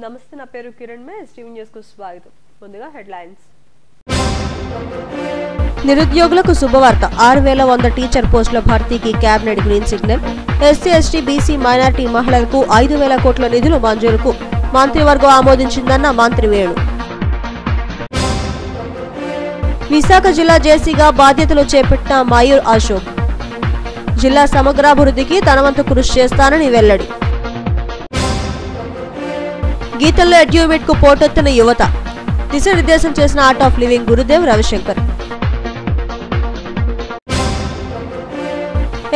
నమస్తే, నా పేరు కిరణ్ మే. ఎస్టీవీ న్యూస్ కు స్వాగతం. ముందుగా హెడ్లైన్స్. నిరుద్యోగులకు శుభవార్త. 6100 టీచర్ పోస్టుల భర్తీకి cabinet green signal. SC, ST, BC, minority మహిళలకు 5000 కోట్ల నిధులు మంజూరుకు మంత్రివర్గం ఆమోదించిందన్న మంత్రి వేణు. విశాఖ జిల్లా జేసీగా బాధ్యతలు చేపట్టిన మయూర్ అశోక్. జిల్లా సమగ్రాభివృద్ధికి తన వంతు కృషి చేస్తానని వెల్లడి. గీతల్లో ఎడ్యూమేట్ కు పోటెత్తిన యువత. దిశానిర్దేశం చేసిన art of living Gurudev Ravishankar.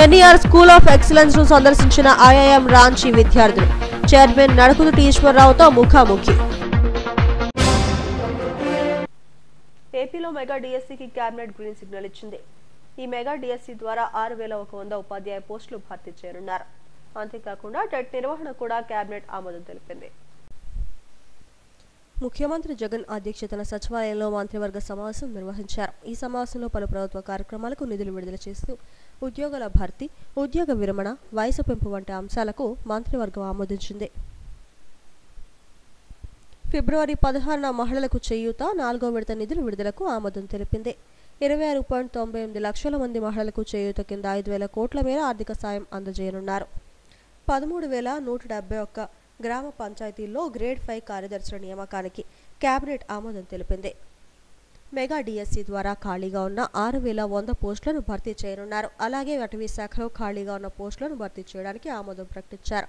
NER school of excellence ను సందర్శించిన ఐఐఎం రాంచీ విద్యార్థులు. చైర్మన్ నడకుదుటి ఈశ్వరరావుతో ముఖాముఖి. ఏపీలో మెగా డిఎస్సీకి కేబినెట్ గ్రీన్ సిగ్నల్ ఇచ్చింది. ఈ మెగా డిఎస్సీ ద్వారా 6100 ఉపాధ్యాయ పోస్టులు భర్తీ చేయనున్నారు. అంతేకాకుండా టెట్ నిర్వహణ కూడా కేబినెట్ ఆమోదం తెలిపింది. ముఖ్యమంత్రి జగన్ అధ్యక్షతన సచివాలయంలో మంత్రివర్గ సమావేశం నిర్వహించారు. ఈ సమావేశంలో పలు ప్రభుత్వ కార్యక్రమాలకు నిధులు విడుదల చేస్తూ ఉద్యోగాల భర్తీ, ఉద్యోగ విరమణ, వయసు పెంపు వంటి అంశాలకు మంత్రివర్గం ఆమోదించింది. ఫిబ్రవరి 16న మహిళలకు చేయూత 4వ విడత నిధుల విడుదలకు ఆమోదం తెలిపింది. 26.98 లక్షల మంది మహిళలకు చేయూత కింద 5000 కోట్ల మేర ఆర్థిక సాయం అందజేయనున్నారు. 13,171 గ్రామ పంచాయతీల్లో గ్రేడ్ 5 కార్యదర్శుల నియామకానికి కేబినెట్ ఆమోదం తెలిపింది. మెగా డిఎస్సీ ద్వారా ఖాళీగా ఉన్న 6100 పోస్టులను భర్తీ చేయనున్నారు. అలాగే అటవీ శాఖలో ఖాళీగా ఉన్న పోస్టులను భర్తీ చేయడానికి ఆమోదం ప్రకటించారు.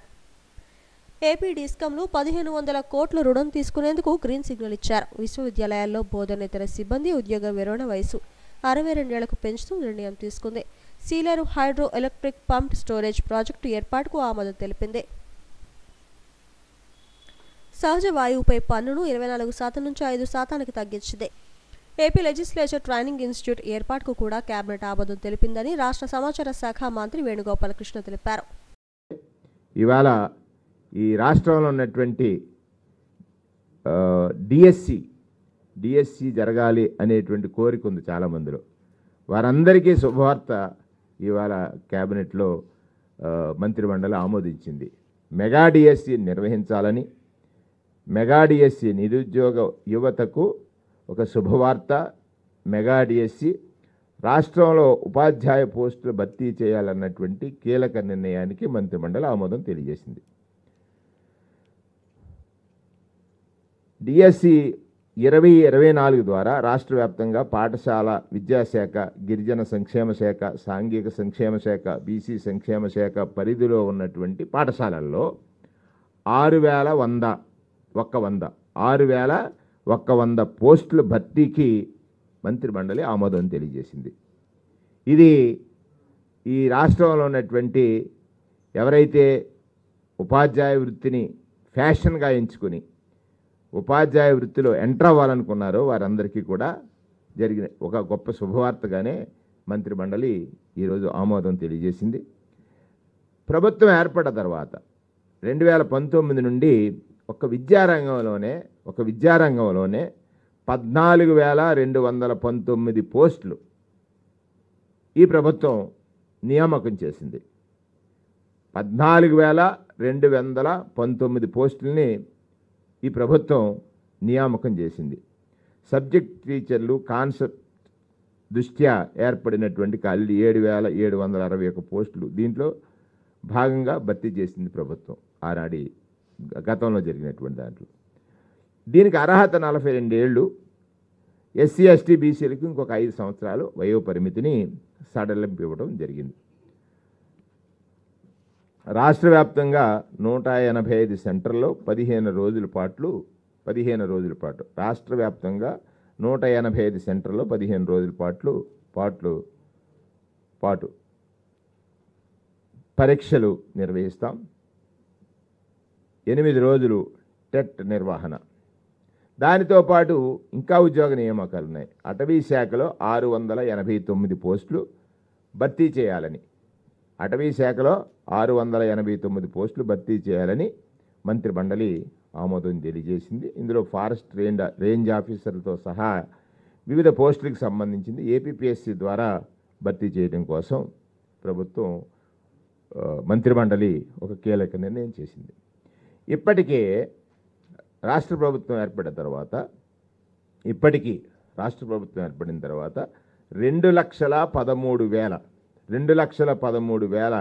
ఏపీ డిస్కంలు 1500 కోట్ల రుణం తీసుకునేందుకు గ్రీన్ సిగ్నల్ ఇచ్చారు. విశ్వవిద్యాలయాల్లో బోధనేతర సిబ్బంది ఉద్యోగ విరమణ వయసు 62 ఏళ్లకు పెంచుతూ నిర్ణయం తీసుకుంది. Sileru hydro electric pump storage project ఏర్పాటుకు ఆమోదం తెలిపింది. సహజ వాయువుపై పన్నును 24% నుంచి 5%కి తగ్గించింది. ఏపీ లెజిస్లేచర్ ట్రైనింగ్ ఇన్స్టిట్యూట్ ఏర్పాటుకు కూడా కేబినెట్ ఆమోదం తెలిపిందని రాష్ట్ర సమాచార శాఖ మంత్రి వేణుగోపాలకృష్ణ తెలిపారు. ఇవాళ ఈ రాష్ట్రంలో ఉన్నటువంటి డిఎస్సి జరగాలి అనేటువంటి కోరిక ఉంది చాలామందిలో. వారందరికీ శుభవార్త ఇవాళ కేబినెట్లో మంత్రిమండలి ఆమోదించింది. మెగా డిఎస్సి నిర్వహించాలని, మెగా డిఎస్సి నిరుద్యోగ యువతకు ఒక శుభవార్త. మెగా డిఎస్సి రాష్ట్రంలో ఉపాధ్యాయ పోస్టులు భర్తీ చేయాలన్నటువంటి కీలక నిర్ణయానికి మంత్రిమండలి ఆమోదం తెలియజేసింది. డిఎస్సి 2024 ద్వారా రాష్ట్ర వ్యాప్తంగా పాఠశాల విద్యాశాఖ, గిరిజన సంక్షేమ శాఖ, సాంఘిక సంక్షేమ శాఖ, బీసీ సంక్షేమ శాఖ పరిధిలో ఉన్నటువంటి పాఠశాలల్లో 6100 పోస్టుల భర్తీకి మంత్రిమండలి ఆమోదం తెలియజేసింది. ఇది ఈ రాష్ట్రంలో ఉన్నటువంటి ఎవరైతే ఉపాధ్యాయ వృత్తిని ఫ్యాషన్గా ఎంచుకుని ఉపాధ్యాయ వృత్తిలో ఎంటర్ అవ్వాలనుకున్నారో వారందరికీ కూడా జరిగిన ఒక గొప్ప శుభవార్తగానే మంత్రిమండలి ఈరోజు ఆమోదం తెలియజేసింది. ప్రభుత్వం ఏర్పడిన తర్వాత 2019 నుండి ఒక విద్యారంగంలోనే 14,219 పోస్టులు ఈ ప్రభుత్వం నియామకం చేసింది. 14,219 పోస్టుల్ని ఈ ప్రభుత్వం నియామకం చేసింది. సబ్జెక్ట్ టీచర్లు కాన్సెప్ట్ దృష్ట్యా ఏర్పడినటువంటి ఖాళీలు 7,761 పోస్టులు దీంట్లో భాగంగా భర్తీ చేసింది ప్రభుత్వం ఆనాడి గతంలో జరిగినటువంటి దాంట్లో. దీనికి అర్హత 42 ఏళ్ళు. ఎస్సీ, ఎస్టీ, బీసీలకు ఇంకొక 5 సంవత్సరాలు వయో పరిమితిని సడలింపు ఇవ్వడం జరిగింది. రాష్ట్ర వ్యాప్తంగా 185 సెంటర్లో 15 రోజుల పాటు రాష్ట్ర వ్యాప్తంగా 185 సెంటర్లో 15 రోజుల పాటు పరీక్షలు నిర్వహిస్తాం. 8 రోజులు టెట్ నిర్వహణ. దానితో పాటు ఇంకా ఉద్యోగ నియామకాలు ఉన్నాయి. అటవీ శాఖలో 689 పోస్టులు భర్తీ చేయాలని, 689 పోస్టులు భర్తీ చేయాలని మంత్రిమండలి ఆమోదం తెలియజేసింది. ఇందులో ఫారెస్ట్ రేంజ్ ఆఫీసర్లతో సహా వివిధ పోస్టులకు సంబంధించింది ఏపీపీఎస్సీ ద్వారా భర్తీ చేయడం కోసం ప్రభుత్వం మంత్రిమండలి ఒక కీలక నిర్ణయం చేసింది. ఇప్పటికే రాష్ట్ర ప్రభుత్వం ఏర్పడిన తర్వాత ఇప్పటికీ రాష్ట్ర ప్రభుత్వం ఏర్పడిన తర్వాత 2,13,000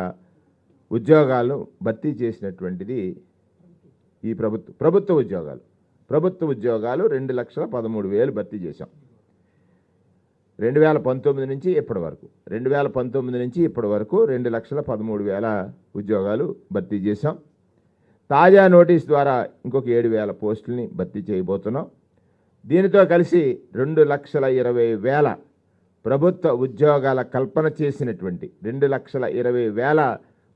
ఉద్యోగాలు భర్తీ చేసినటువంటిది ఈ ప్రభుత్వ ఉద్యోగాలు 2,13,000 భర్తీ చేశాం 2019 నుంచి ఇప్పటి వరకు 2,13,000 ఉద్యోగాలు భర్తీ చేశాం. తాజా నోటీస్ ద్వారా ఇంకొక 7,000 పోస్టుల్ని భర్తీ చేయబోతున్నాం. దీనితో కలిసి 2,20,000 ప్రభుత్వ ఉద్యోగాల కల్పన చేసినటువంటి 2,20,000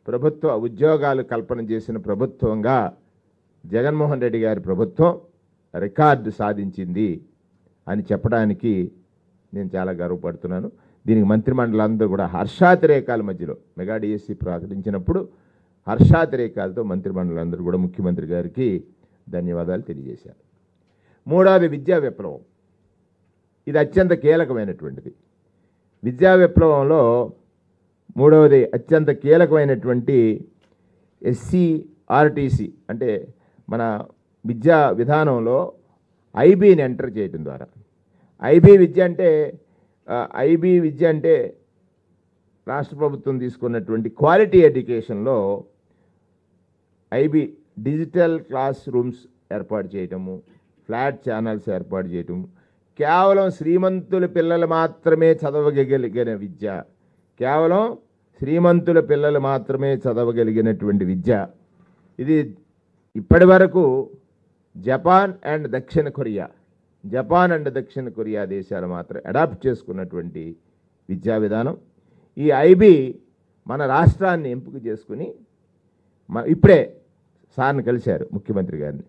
ప్రభుత్వ ఉద్యోగాలు కల్పన చేసిన ప్రభుత్వంగా జగన్మోహన్ రెడ్డి గారి ప్రభుత్వం రికార్డు సాధించింది అని చెప్పడానికి నేను చాలా గర్వపడుతున్నాను. దీనికి మంత్రిమండలందరూ కూడా హర్షాతిరేకాల మధ్యలో మెగా డిఎస్సి ప్రకటించినప్పుడు హర్షాతిరేకాలతో మంత్రిమండలందరూ కూడా ముఖ్యమంత్రి గారికి ధన్యవాదాలు తెలియజేశారు. మూడవది విద్యా విప్లవం. ఇది అత్యంత కీలకమైనటువంటిది. విద్యా విప్లవంలో మూడవది అత్యంత కీలకమైనటువంటి SCRTC అంటే మన విద్యా విధానంలో ఐబీని ఎంటర్ చేయడం ద్వారా ఐబీ విద్య అంటే రాష్ట్ర ప్రభుత్వం తీసుకున్నటువంటి క్వాలిటీ ఎడ్యుకేషన్లో ఐబీ డిజిటల్ క్లాస్ రూమ్స్ ఏర్పాటు చేయటము, ఫ్లాట్ ఛానల్స్ ఏర్పాటు చేయటము, కేవలం శ్రీమంతుల పిల్లలు మాత్రమే చదవగలిగిన విద్య, కేవలం శ్రీమంతుల పిల్లలు మాత్రమే చదవగలిగినటువంటి విద్య. ఇది ఇప్పటి వరకు జపాన్ అండ్ దక్షిణ కొరియా దేశాలు మాత్రం అడాప్ట్ చేసుకున్నటువంటి విద్యా విధానం. ఈ ఐబీ మన రాష్ట్రాన్ని ఎంపిక చేసుకుని ఇప్పుడే సార్ని కలిశారు ముఖ్యమంత్రి గారిని.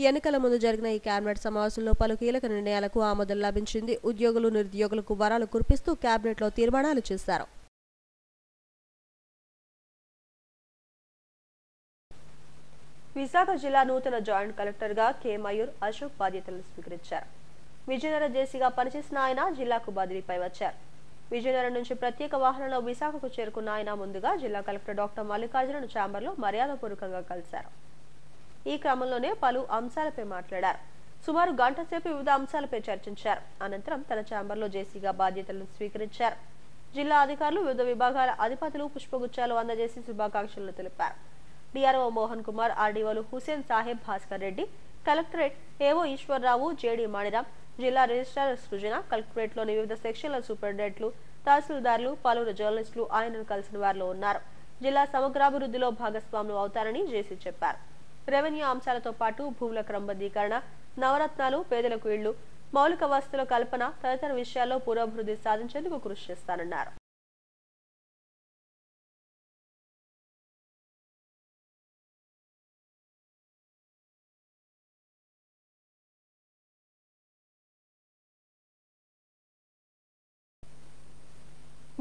ఎన్నికల ముందు జరిగిన ఈ కేబినెట్ సమావేశంలో పలు కీలక నిర్ణయాలకు ఆమోదం లభించింది. ఉద్యోగులు నిరుద్యోగులకు వరాలు కురిపిస్తూ కేబినెట్లో తీర్మానాలు చేశారు. విశాఖ జిల్లా నూతన జాయింట్ కలెక్టర్గా కె మయూర్ అశోక్ బాధ్యతలను స్వీకరించారు. విజయనగరం జేసీగా పనిచేసిన ఆయన జిల్లాకు బదిలీపై వచ్చారు. విజయనగరం నుంచి ప్రత్యేక వాహనంలో విశాఖకు చేరుకున్న ఆయన ముందుగా జిల్లా కలెక్టర్ డాక్టర్ మల్లికార్జునను ఛాంబర్లో మర్యాదపూర్వకంగా కలిశారు. ఈ క్రమంలోనే పలు అంశాలపై మాట్లాడారు. సుమారు గంట సేపు వివిధ అంశాలపై చర్చించారు. అనంతరం తన ఛాంబర్లో జేసీగా బాధ్యతలను స్వీకరించారు. జిల్లా అధికారులు వివిధ విభాగాల అధిపతులు పుష్పగుచ్చాలు అందజేసి శుభాకాంక్షలు తెలిపారు. డిఆర్ఓ మోహన్ కుమార్, ఆర్డీఓలు Hussain Saheb, Bhaskar Reddy, collectorate AO Eshwar Rao, JD మాణిరాం, జిల్లా రిజిస్ట్రార్ సృజన, కలెక్టరేట్లోని వివిధ సెక్షన్ల సూపరింటెండెంట్లు, తహసీల్దార్లు, పలువురు జర్నలిస్టులు ఆయనను కలిసిన వారిలో ఉన్నారు. జిల్లా సమగ్రాభివృద్ధిలో భాగస్వాములు అవుతారని జేసీ చెప్పారు. రెవెన్యూ అంశాలతో పాటు భూముల క్రమబద్ధీకరణ, నవరత్నాలు, పేదలకు ఇళ్లు, మౌలిక వసతుల కల్పన తదితర విషయాల్లో పురోభివృద్ధి సాధించేందుకు కృషి చేస్తానన్నారు.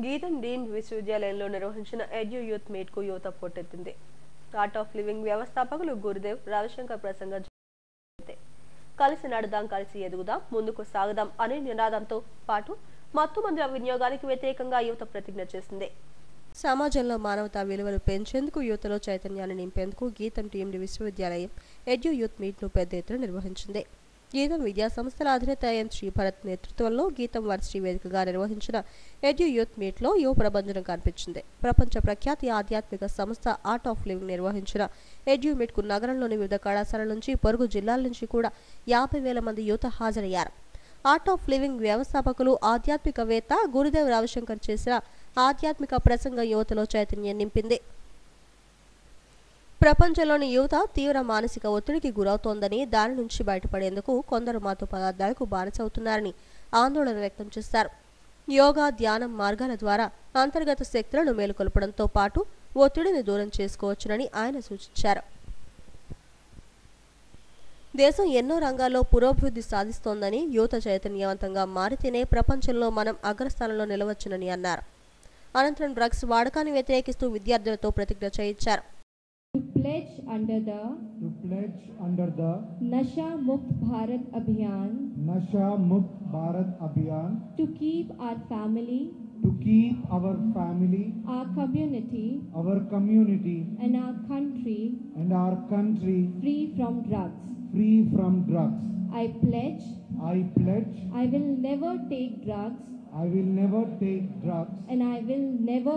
గీతం డీన్ విశ్వవిద్యాలయంలో నిర్వహించిన ఎడ్యూ యూత్ మీట్ కు యువత పోటెత్తింది. ఆర్ట్ ఆఫ్ లివింగ్ వ్యవస్థాపకులు గురుదేవ్ రవిశంకర్ ప్రసంగం కలిసి నడుదాం, కలిసి ఎదుగుదాం, ముందుకు సాగుదాం అనే నినాదంతో పాటు మత్తుమందుల వినియోగానికి వ్యతిరేకంగా యువత ప్రతిజ్ఞ చేసింది. సమాజంలో మానవతా విలువలు పెంచేందుకు యువతలో చైతన్యాన్ని నింపేందుకు గీతం టీఎండి విశ్వవిద్యాలయం ఎడ్యూ యూత్ మీట్ ను పెద్ద ఎత్తున నిర్వహించింది. గీతం విద్యా సంస్థల అధినేత ఎం శ్రీభరత్ నేతృత్వంలో గీతం వర్సిటీ వేదికగా నిర్వహించిన ఎడ్యూ యూత్ మీట్ లో యువ ప్రభంజనం కనిపించింది. ప్రపంచ ప్రఖ్యాతి ఆధ్యాత్మిక సంస్థ ఆర్ట్ ఆఫ్ లివింగ్ నిర్వహించిన ఎడ్యూ మీట్ కు నగరంలోని వివిధ కళాశాలల నుంచి, పొరుగు జిల్లాల నుంచి కూడా 50,000 మంది యువత హాజరయ్యారు. ఆర్ట్ ఆఫ్ లివింగ్ వ్యవస్థాపకులు ఆధ్యాత్మికవేత్త గురుదేవ్ రవిశంకర్ చేసిన ఆధ్యాత్మిక ప్రసంగం యువతలో చైతన్యం నింపింది. ప్రపంచంలోని యువత తీవ్ర మానసిక ఒత్తిడికి గురవుతోందని, దాని నుంచి బయటపడేందుకు కొందరు మత్తు పదార్థాలకు బానిసవుతున్నారని ఆందోళన వ్యక్తం చేశారు. యోగా, ధ్యానం మార్గాల ద్వారా అంతర్గత శక్తులను మేలుకొల్పడంతో పాటు ఒత్తిడిని దూరం చేసుకోవచ్చునని ఆయన సూచించారు. దేశం ఎన్నో రంగాల్లో పురోభివృద్ధి సాధిస్తోందని, యువత చైతన్యవంతంగా మారితేనే ప్రపంచంలో మనం అగ్రస్థానంలో నిలవచ్చునని అన్నారు. అనంతరం డ్రగ్స్ వాడకాన్ని వ్యతిరేకిస్తూ విద్యార్థులతో ప్రతిజ్ఞ చేయించారు. To pledge under the Nasha Mukt Bharat Abhiyan to keep our family to keep our family, our community, and our country free from drugs. I pledge I will never take drugs, and I will never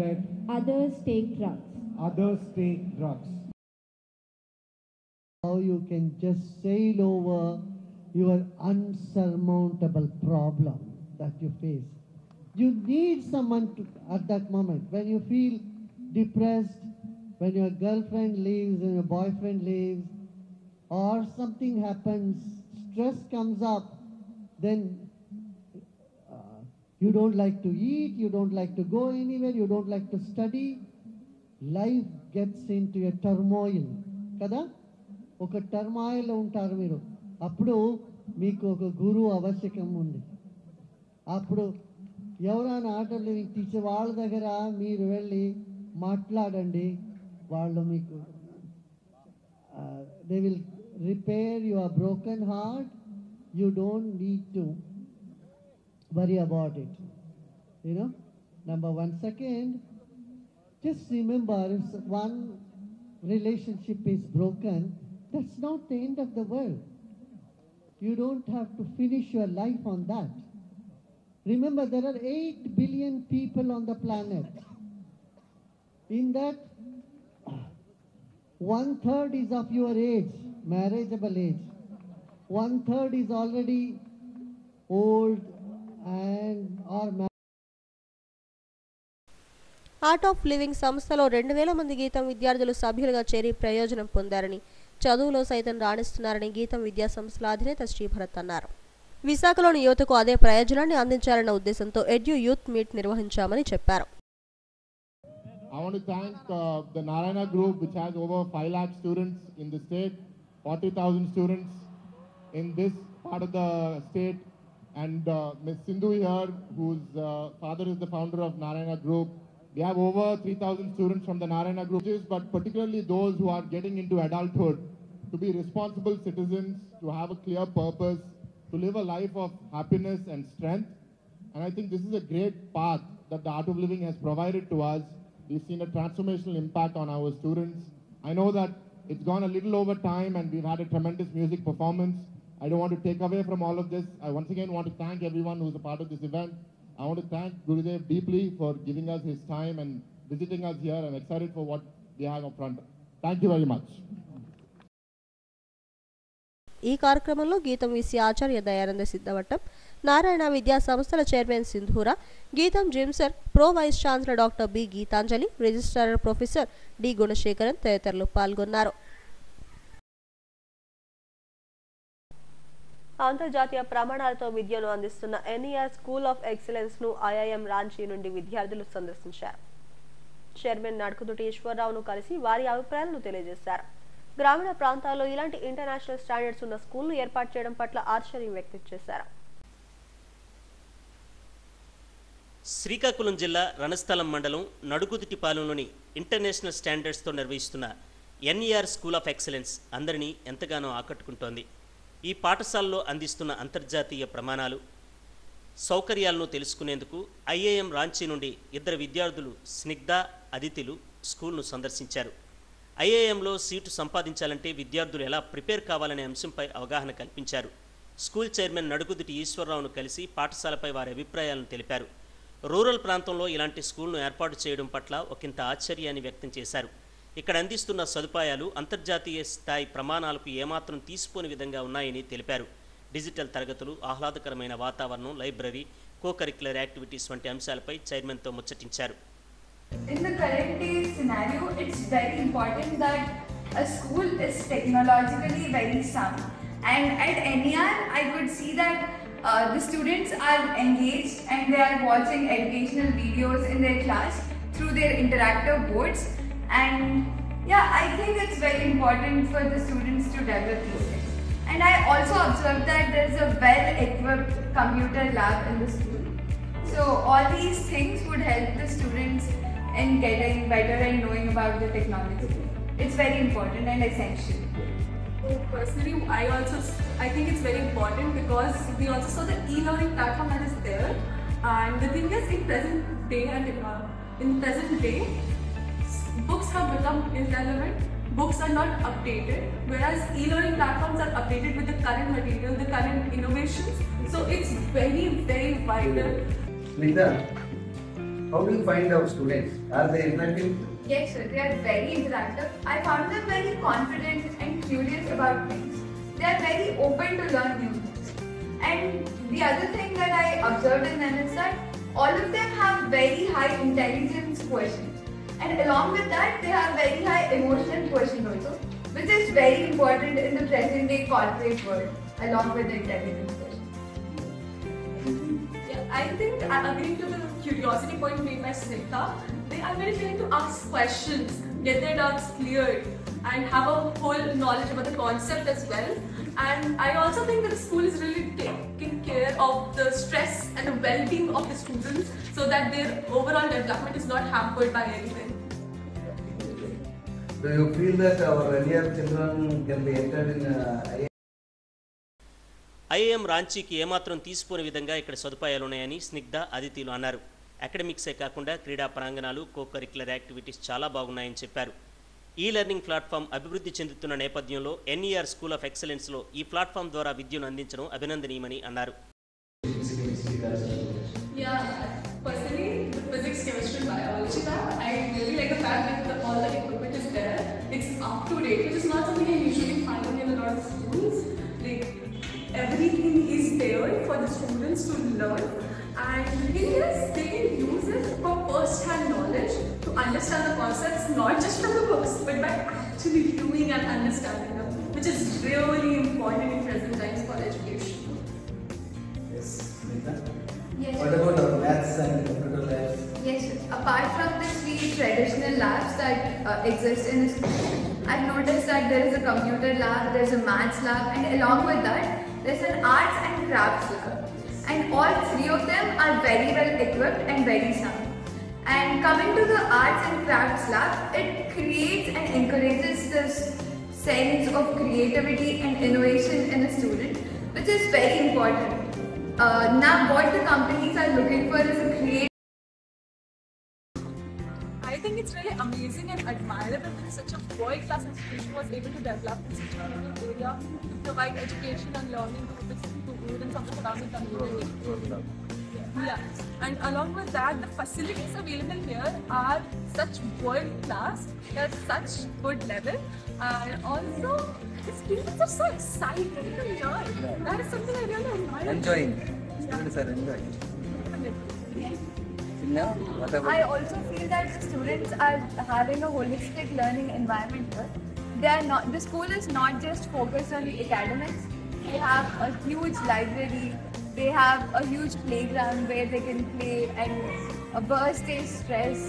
let others take drugs. How you can just sail over your unsurmountable problem that you face. You need someone to, at that moment, when you feel depressed, when your girlfriend leaves and your boyfriend leaves, or something happens, stress comes up, then you don't like to eat, you don't like to go anywhere, you don't like to study. Life gets into a turmoil. Kada? ఒక టర్మాయిల్లో ఉంటారు మీరు. అప్పుడు మీకు ఒక గురువు ఆవశ్యకం ఉంది. అప్పుడు ఎవరైనా ఆటో లివింగ్ టీచర్ వాళ్ళ దగ్గర మీరు వెళ్ళి మాట్లాడండి. వాళ్ళు మీకు they will repair your broken heart. You don't need to worry about it. Number one. Second, just remember, if one relationship is broken, that's not the end of the world. You don't have to finish your life on that. Remember, there are 8 billion people on the planet. In that, 1/3 is of your age, marriageable age. 1/3 is already old and are married. Art of living సంస్థలో 2000 మంది గీతం విద్యార్థులు సభ్యులుగా చేరి ప్రయోజనం పొందారని, చదువులో సైతం రాణిస్తున్నారని గీతం విద్యా సంస్థల అధినేత శ్రీభరత్ అన్నారు. విశాఖలోని యువతకు అదే ప్రయోజనాన్ని అందించాలన్న ఉద్దేశంతో ఎడ్యూ యూత్ మీట్ నిర్వహించామని చెప్పారు. I want to thank the Narayana Group, which has over 5 lakh students in the state, 40,000 students in this part of the state, and Ms. Sindhu here, whose father is the founder of Narayana Group. We have over 3,000 students from the Narayana Group, but particularly those who are getting into adulthood, to be responsible citizens, to have a clear purpose, to live a life of happiness and strength. And I think this is a great path that the Art of Living has provided to us. We've seen a transformational impact on our students. I know that it's gone a little over time and we've had a tremendous music performance. I don't want to take away from all of this. I once again want to thank everyone who's a part of this event. I want to thank Gurudev deeply for giving us his time and visiting us here. I'm excited for what we have up front. Thank you very much. ఈ కార్యక్రమంలో GITAM VC ఆచార్య దయానంద సిద్ధవట్టం, నారాయణ విద్యా సంస్థల chairman Sindhura, GITAM GIMSR pro vice chancellor doctor B Geethanjali, registrar professor D Gunasekaran తదితరులు పాల్గొన్నారు. అంతర్జాతీయ ప్రమాణాలతో విద్యను అందిస్తున్న ఎన్ఈఆర్ స్కూల్ ఆఫ్ ఎక్సలెన్స్ ను ఐఐఎం రాంచీ నుండి విద్యార్థులు సందర్శించారు. చైర్మన్ నడుకుదుటి ఈశ్వరరావును కలిసి వారి అభిప్రాయాలను తెలియజేశారు. గ్రామీణ ప్రాంతాల్లో ఇలాంటి ఇంటర్నేషనల్ స్టాండర్డ్స్ ఉన్న స్కూల్ను ఏర్పాటు చేయడం పట్ల ఆశ్చర్యం వ్యక్తం చేశారు. శ్రీకాకుళం జిల్లా రణస్థలం మండలం నడుకుదుటిపాలెంలోని ఇంటర్నేషనల్ స్టాండర్డ్స్తో నిర్వహిస్తున్న ఎన్ఈఆర్ స్కూల్ ఆఫ్ ఎక్సలెన్స్ అందరినీ ఎంతగానో ఆకట్టుకుంటోంది. ఈ పాఠశాలలో అందిస్తున్న అంతర్జాతీయ ప్రమాణాలు, సౌకర్యాలను తెలుసుకునేందుకు ఐఏఎం రాంచీ నుండి 2 విద్యార్థులు స్నిగ్ధ, అదితిలు స్కూల్ను సందర్శించారు. ఐఏఎంలో సీటు సంపాదించాలంటే విద్యార్థులు ఎలా ప్రిపేర్ కావాలనే అంశంపై అవగాహన కల్పించారు. స్కూల్ చైర్మన్ నడుకుదుటి ఈశ్వరరావును కలిసి పాఠశాలపై వారి అభిప్రాయాలను తెలిపారు. రూరల్ ప్రాంతంలో ఇలాంటి స్కూల్ను ఏర్పాటు చేయడం పట్ల ఒకంత ఆశ్చర్యాన్ని వ్యక్తం చేశారు. ఇక్కడ అందిస్తున్న సదుపాయాలు అంతర్జాతీయ స్థాయి ప్రమాణాలకు ఏమాత్రం తీసిపోని విధంగా ఉన్నాయని తెలిపారు. డిజిటల్ తరగతులు, ఆహ్లాదకరమైన వాతావరణం, లైబ్రరీ, కో-కరిక్యులర్ యాక్టివిటీస్ వంటి అంశాలపై చైర్మన్తో ముచ్చటించారు. In the current day scenario, it's very important that a school is technologically very sound. And at NER, I could see that the students are engaged and they are watching educational videos in their class through their interactive boards. And yeah, I think it's very important for the students to develop these things. And I also observed that there's a well-equipped computer lab in the school. So all these things would help the students in getting better and knowing about the technology. It's very important and essential. Personally, I think it's very important because we also saw the e-learning platform that is there, and the thing is, in present day, books have become irrelevant. Books are not updated, whereas e-learning platforms are updated with the current material, the current innovations. So it's very, very vital. Snigdha, how do you find our students? Are they interactive? Yes, sir. They are very interactive. I found them very confident and curious about things. They are very open to learn new things. And the other thing that I observed in them is that all of them have very high intelligence quotient. And along with that, they have very high emotional quotient also, which is very important in the present day corporate world, along with the intelligence quotient. Yeah, I think agreeing to the curiosity point made by Snigdha, they are very willing to ask questions, get their doubts cleared, and have a whole knowledge about the concept as well. And I also think that the school is really taking care of the stress and the well-being of the students so that their overall development is not hampered by anything. Do you feel that our earlier children can be entered in IIM రాంచీకి ఏమాత్రం తీసిపోని విధంగా ఇక్కడ సదుపాయాలున్నాయని స్నిగ్ధ, అదితిలు అన్నారు. అకాడమిక్సే కాకుండా క్రీడా ప్రాంగణాలు, co-curricular activities చాలా బాగున్నాయని చెప్పారు. ఈ లెర్నింగ్ ప్లాట్ఫామ్ అభివృద్ధి చెందుతున్న నేపథ్యంలో ఎన్ఈఆర్ స్కూల్ ఆఫ్ ఎక్సలెన్స్లో ఈ ప్లాట్ఫామ్ ద్వారా విద్యను అందించడం అభినందనీయమని అన్నారు. Personally, the physics, chemistry, and biology lab, I really like the fact that all the equipment is there. It's up to date, which is not something I usually find in a lot of schools. Like, everything is there for the students to learn, and yes, they can use it for first-hand knowledge to understand the concepts, not just from the books, but by actually doing and understanding them, which is really important in present times for education. Yes. Yes. What about our maths and computer labs? Yes, apart from the 3 traditional labs that exist in the school, I've noticed that there is a computer lab, there's a maths lab, and along with that, there's an arts and crafts lab. And all 3 of them are very well equipped and very sound. And coming to the arts and crafts lab, it creates and encourages this sense of creativity and innovation in a student, which is very important. Now what the companies are looking for is a creative. I think it's really amazing and admirable that such a world-class institution was able to develop in such a little area to provide education and learning to the students of the surrounding community. Yeah, and along with that, the facilities available here are such world-class, they're such good level, and also the students are so excited to learn. That is something I really admire. Enjoying. Students are enjoying. I also feel that the students are having a holistic learning environment here. The school is not just focused on the academics. They have a huge library. They have a huge playground where they can play and burst their stress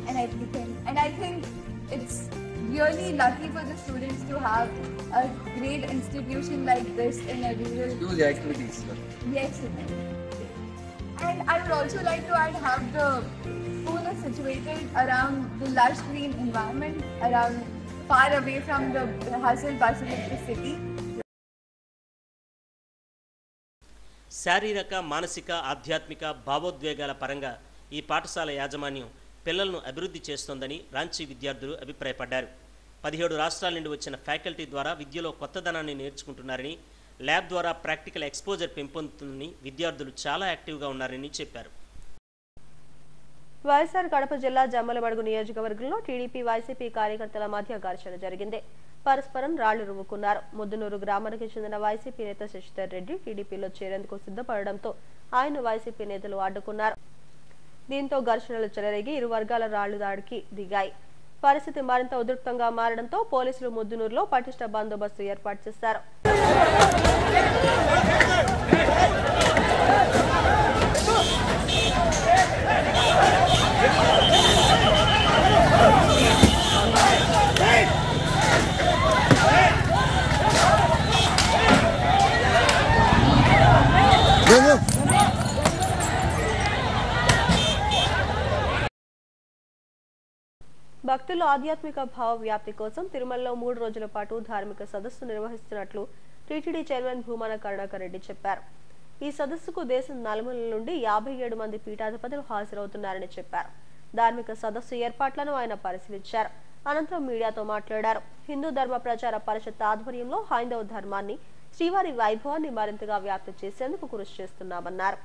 and everything. And I think it's really lucky for the students to have a great institution like this in a rural. Huge activities. Yes. And I would also like to add how the school is situated around the lush green environment, around far away from the hustle bustle of the city. శారీరక, మానసిక, ఆధ్యాత్మిక, భావోద్వేగాల పరంగా ఈ పాఠశాల యాజమాన్యం పిల్లలను అభివృద్ధి చేస్తోందని రాంచీ విద్యార్థులు అభిప్రాయపడ్డారు. 17 రాష్ట్రాల నుండి వచ్చిన ఫ్యాకల్టీ ద్వారా విద్యలో కొత్తదనాన్ని నేర్చుకుంటున్నారని, ల్యాబ్ ద్వారా ప్రాక్టికల్ ఎక్స్పోజర్ పెంపొందుతుందని, విద్యార్థులు చాలా యాక్టివ్గా ఉన్నారని చెప్పారు. వైఎస్ఆర్ కడప జిల్లా జమ్మలమడుగు నియోజకవర్గంలో టీడీపీ, వైసీపీ కార్యకర్తల మధ్య ఘర్షణ జరిగింది. పరస్పరం రాళ్లు రువ్వుకున్నారు. ముద్దునూరు గ్రామానికి చెందిన వైసీపీ నేత శశిధర్ రెడ్డి టీడీపీలో చేరేందుకు సిద్ధపడడంతో ఆయన వైసీపీ నేతలు అడ్డుకున్నారు. దీంతో ఘర్షణలు చెలరేగి ఇరు వర్గాల రాళ్లు దాడికి దిగాయి. పరిస్థితి మరింత ఉద్రిక్తంగా మారడంతో పోలీసులు ముద్దునూరులో పటిష్ట బందోబస్తు ఏర్పాటు చేశారు. భక్తుల్లో ఆధ్యాత్మిక భావ వ్యాప్తి కోసం తిరుమలలో 3 రోజుల పాటు ధార్మిక సదస్సు నిర్వహిస్తున్నట్లు టీటీడీ చైర్మన్ భూమన కరుణాకర్ రెడ్డి చెప్పారు. ఈ సదస్సుకు దేశం నలుమూలల నుండి 57 మంది పీఠాధిపతులు హాజరవుతున్నారని చెప్పారు. ధార్మిక సదస్సు ఏర్పాట్లను ఆయన పరిశీలించారు. అనంతరం మీడియాతో మాట్లాడారు. హిందూ ధర్మ ప్రచార పరిషత్ ఆధ్వర్యంలో హైందవ ధర్మాన్ని, శ్రీవారి వైభవాన్ని మరింతగా వ్యాప్తి చేసేందుకు కృషి చేస్తున్నామన్నారు.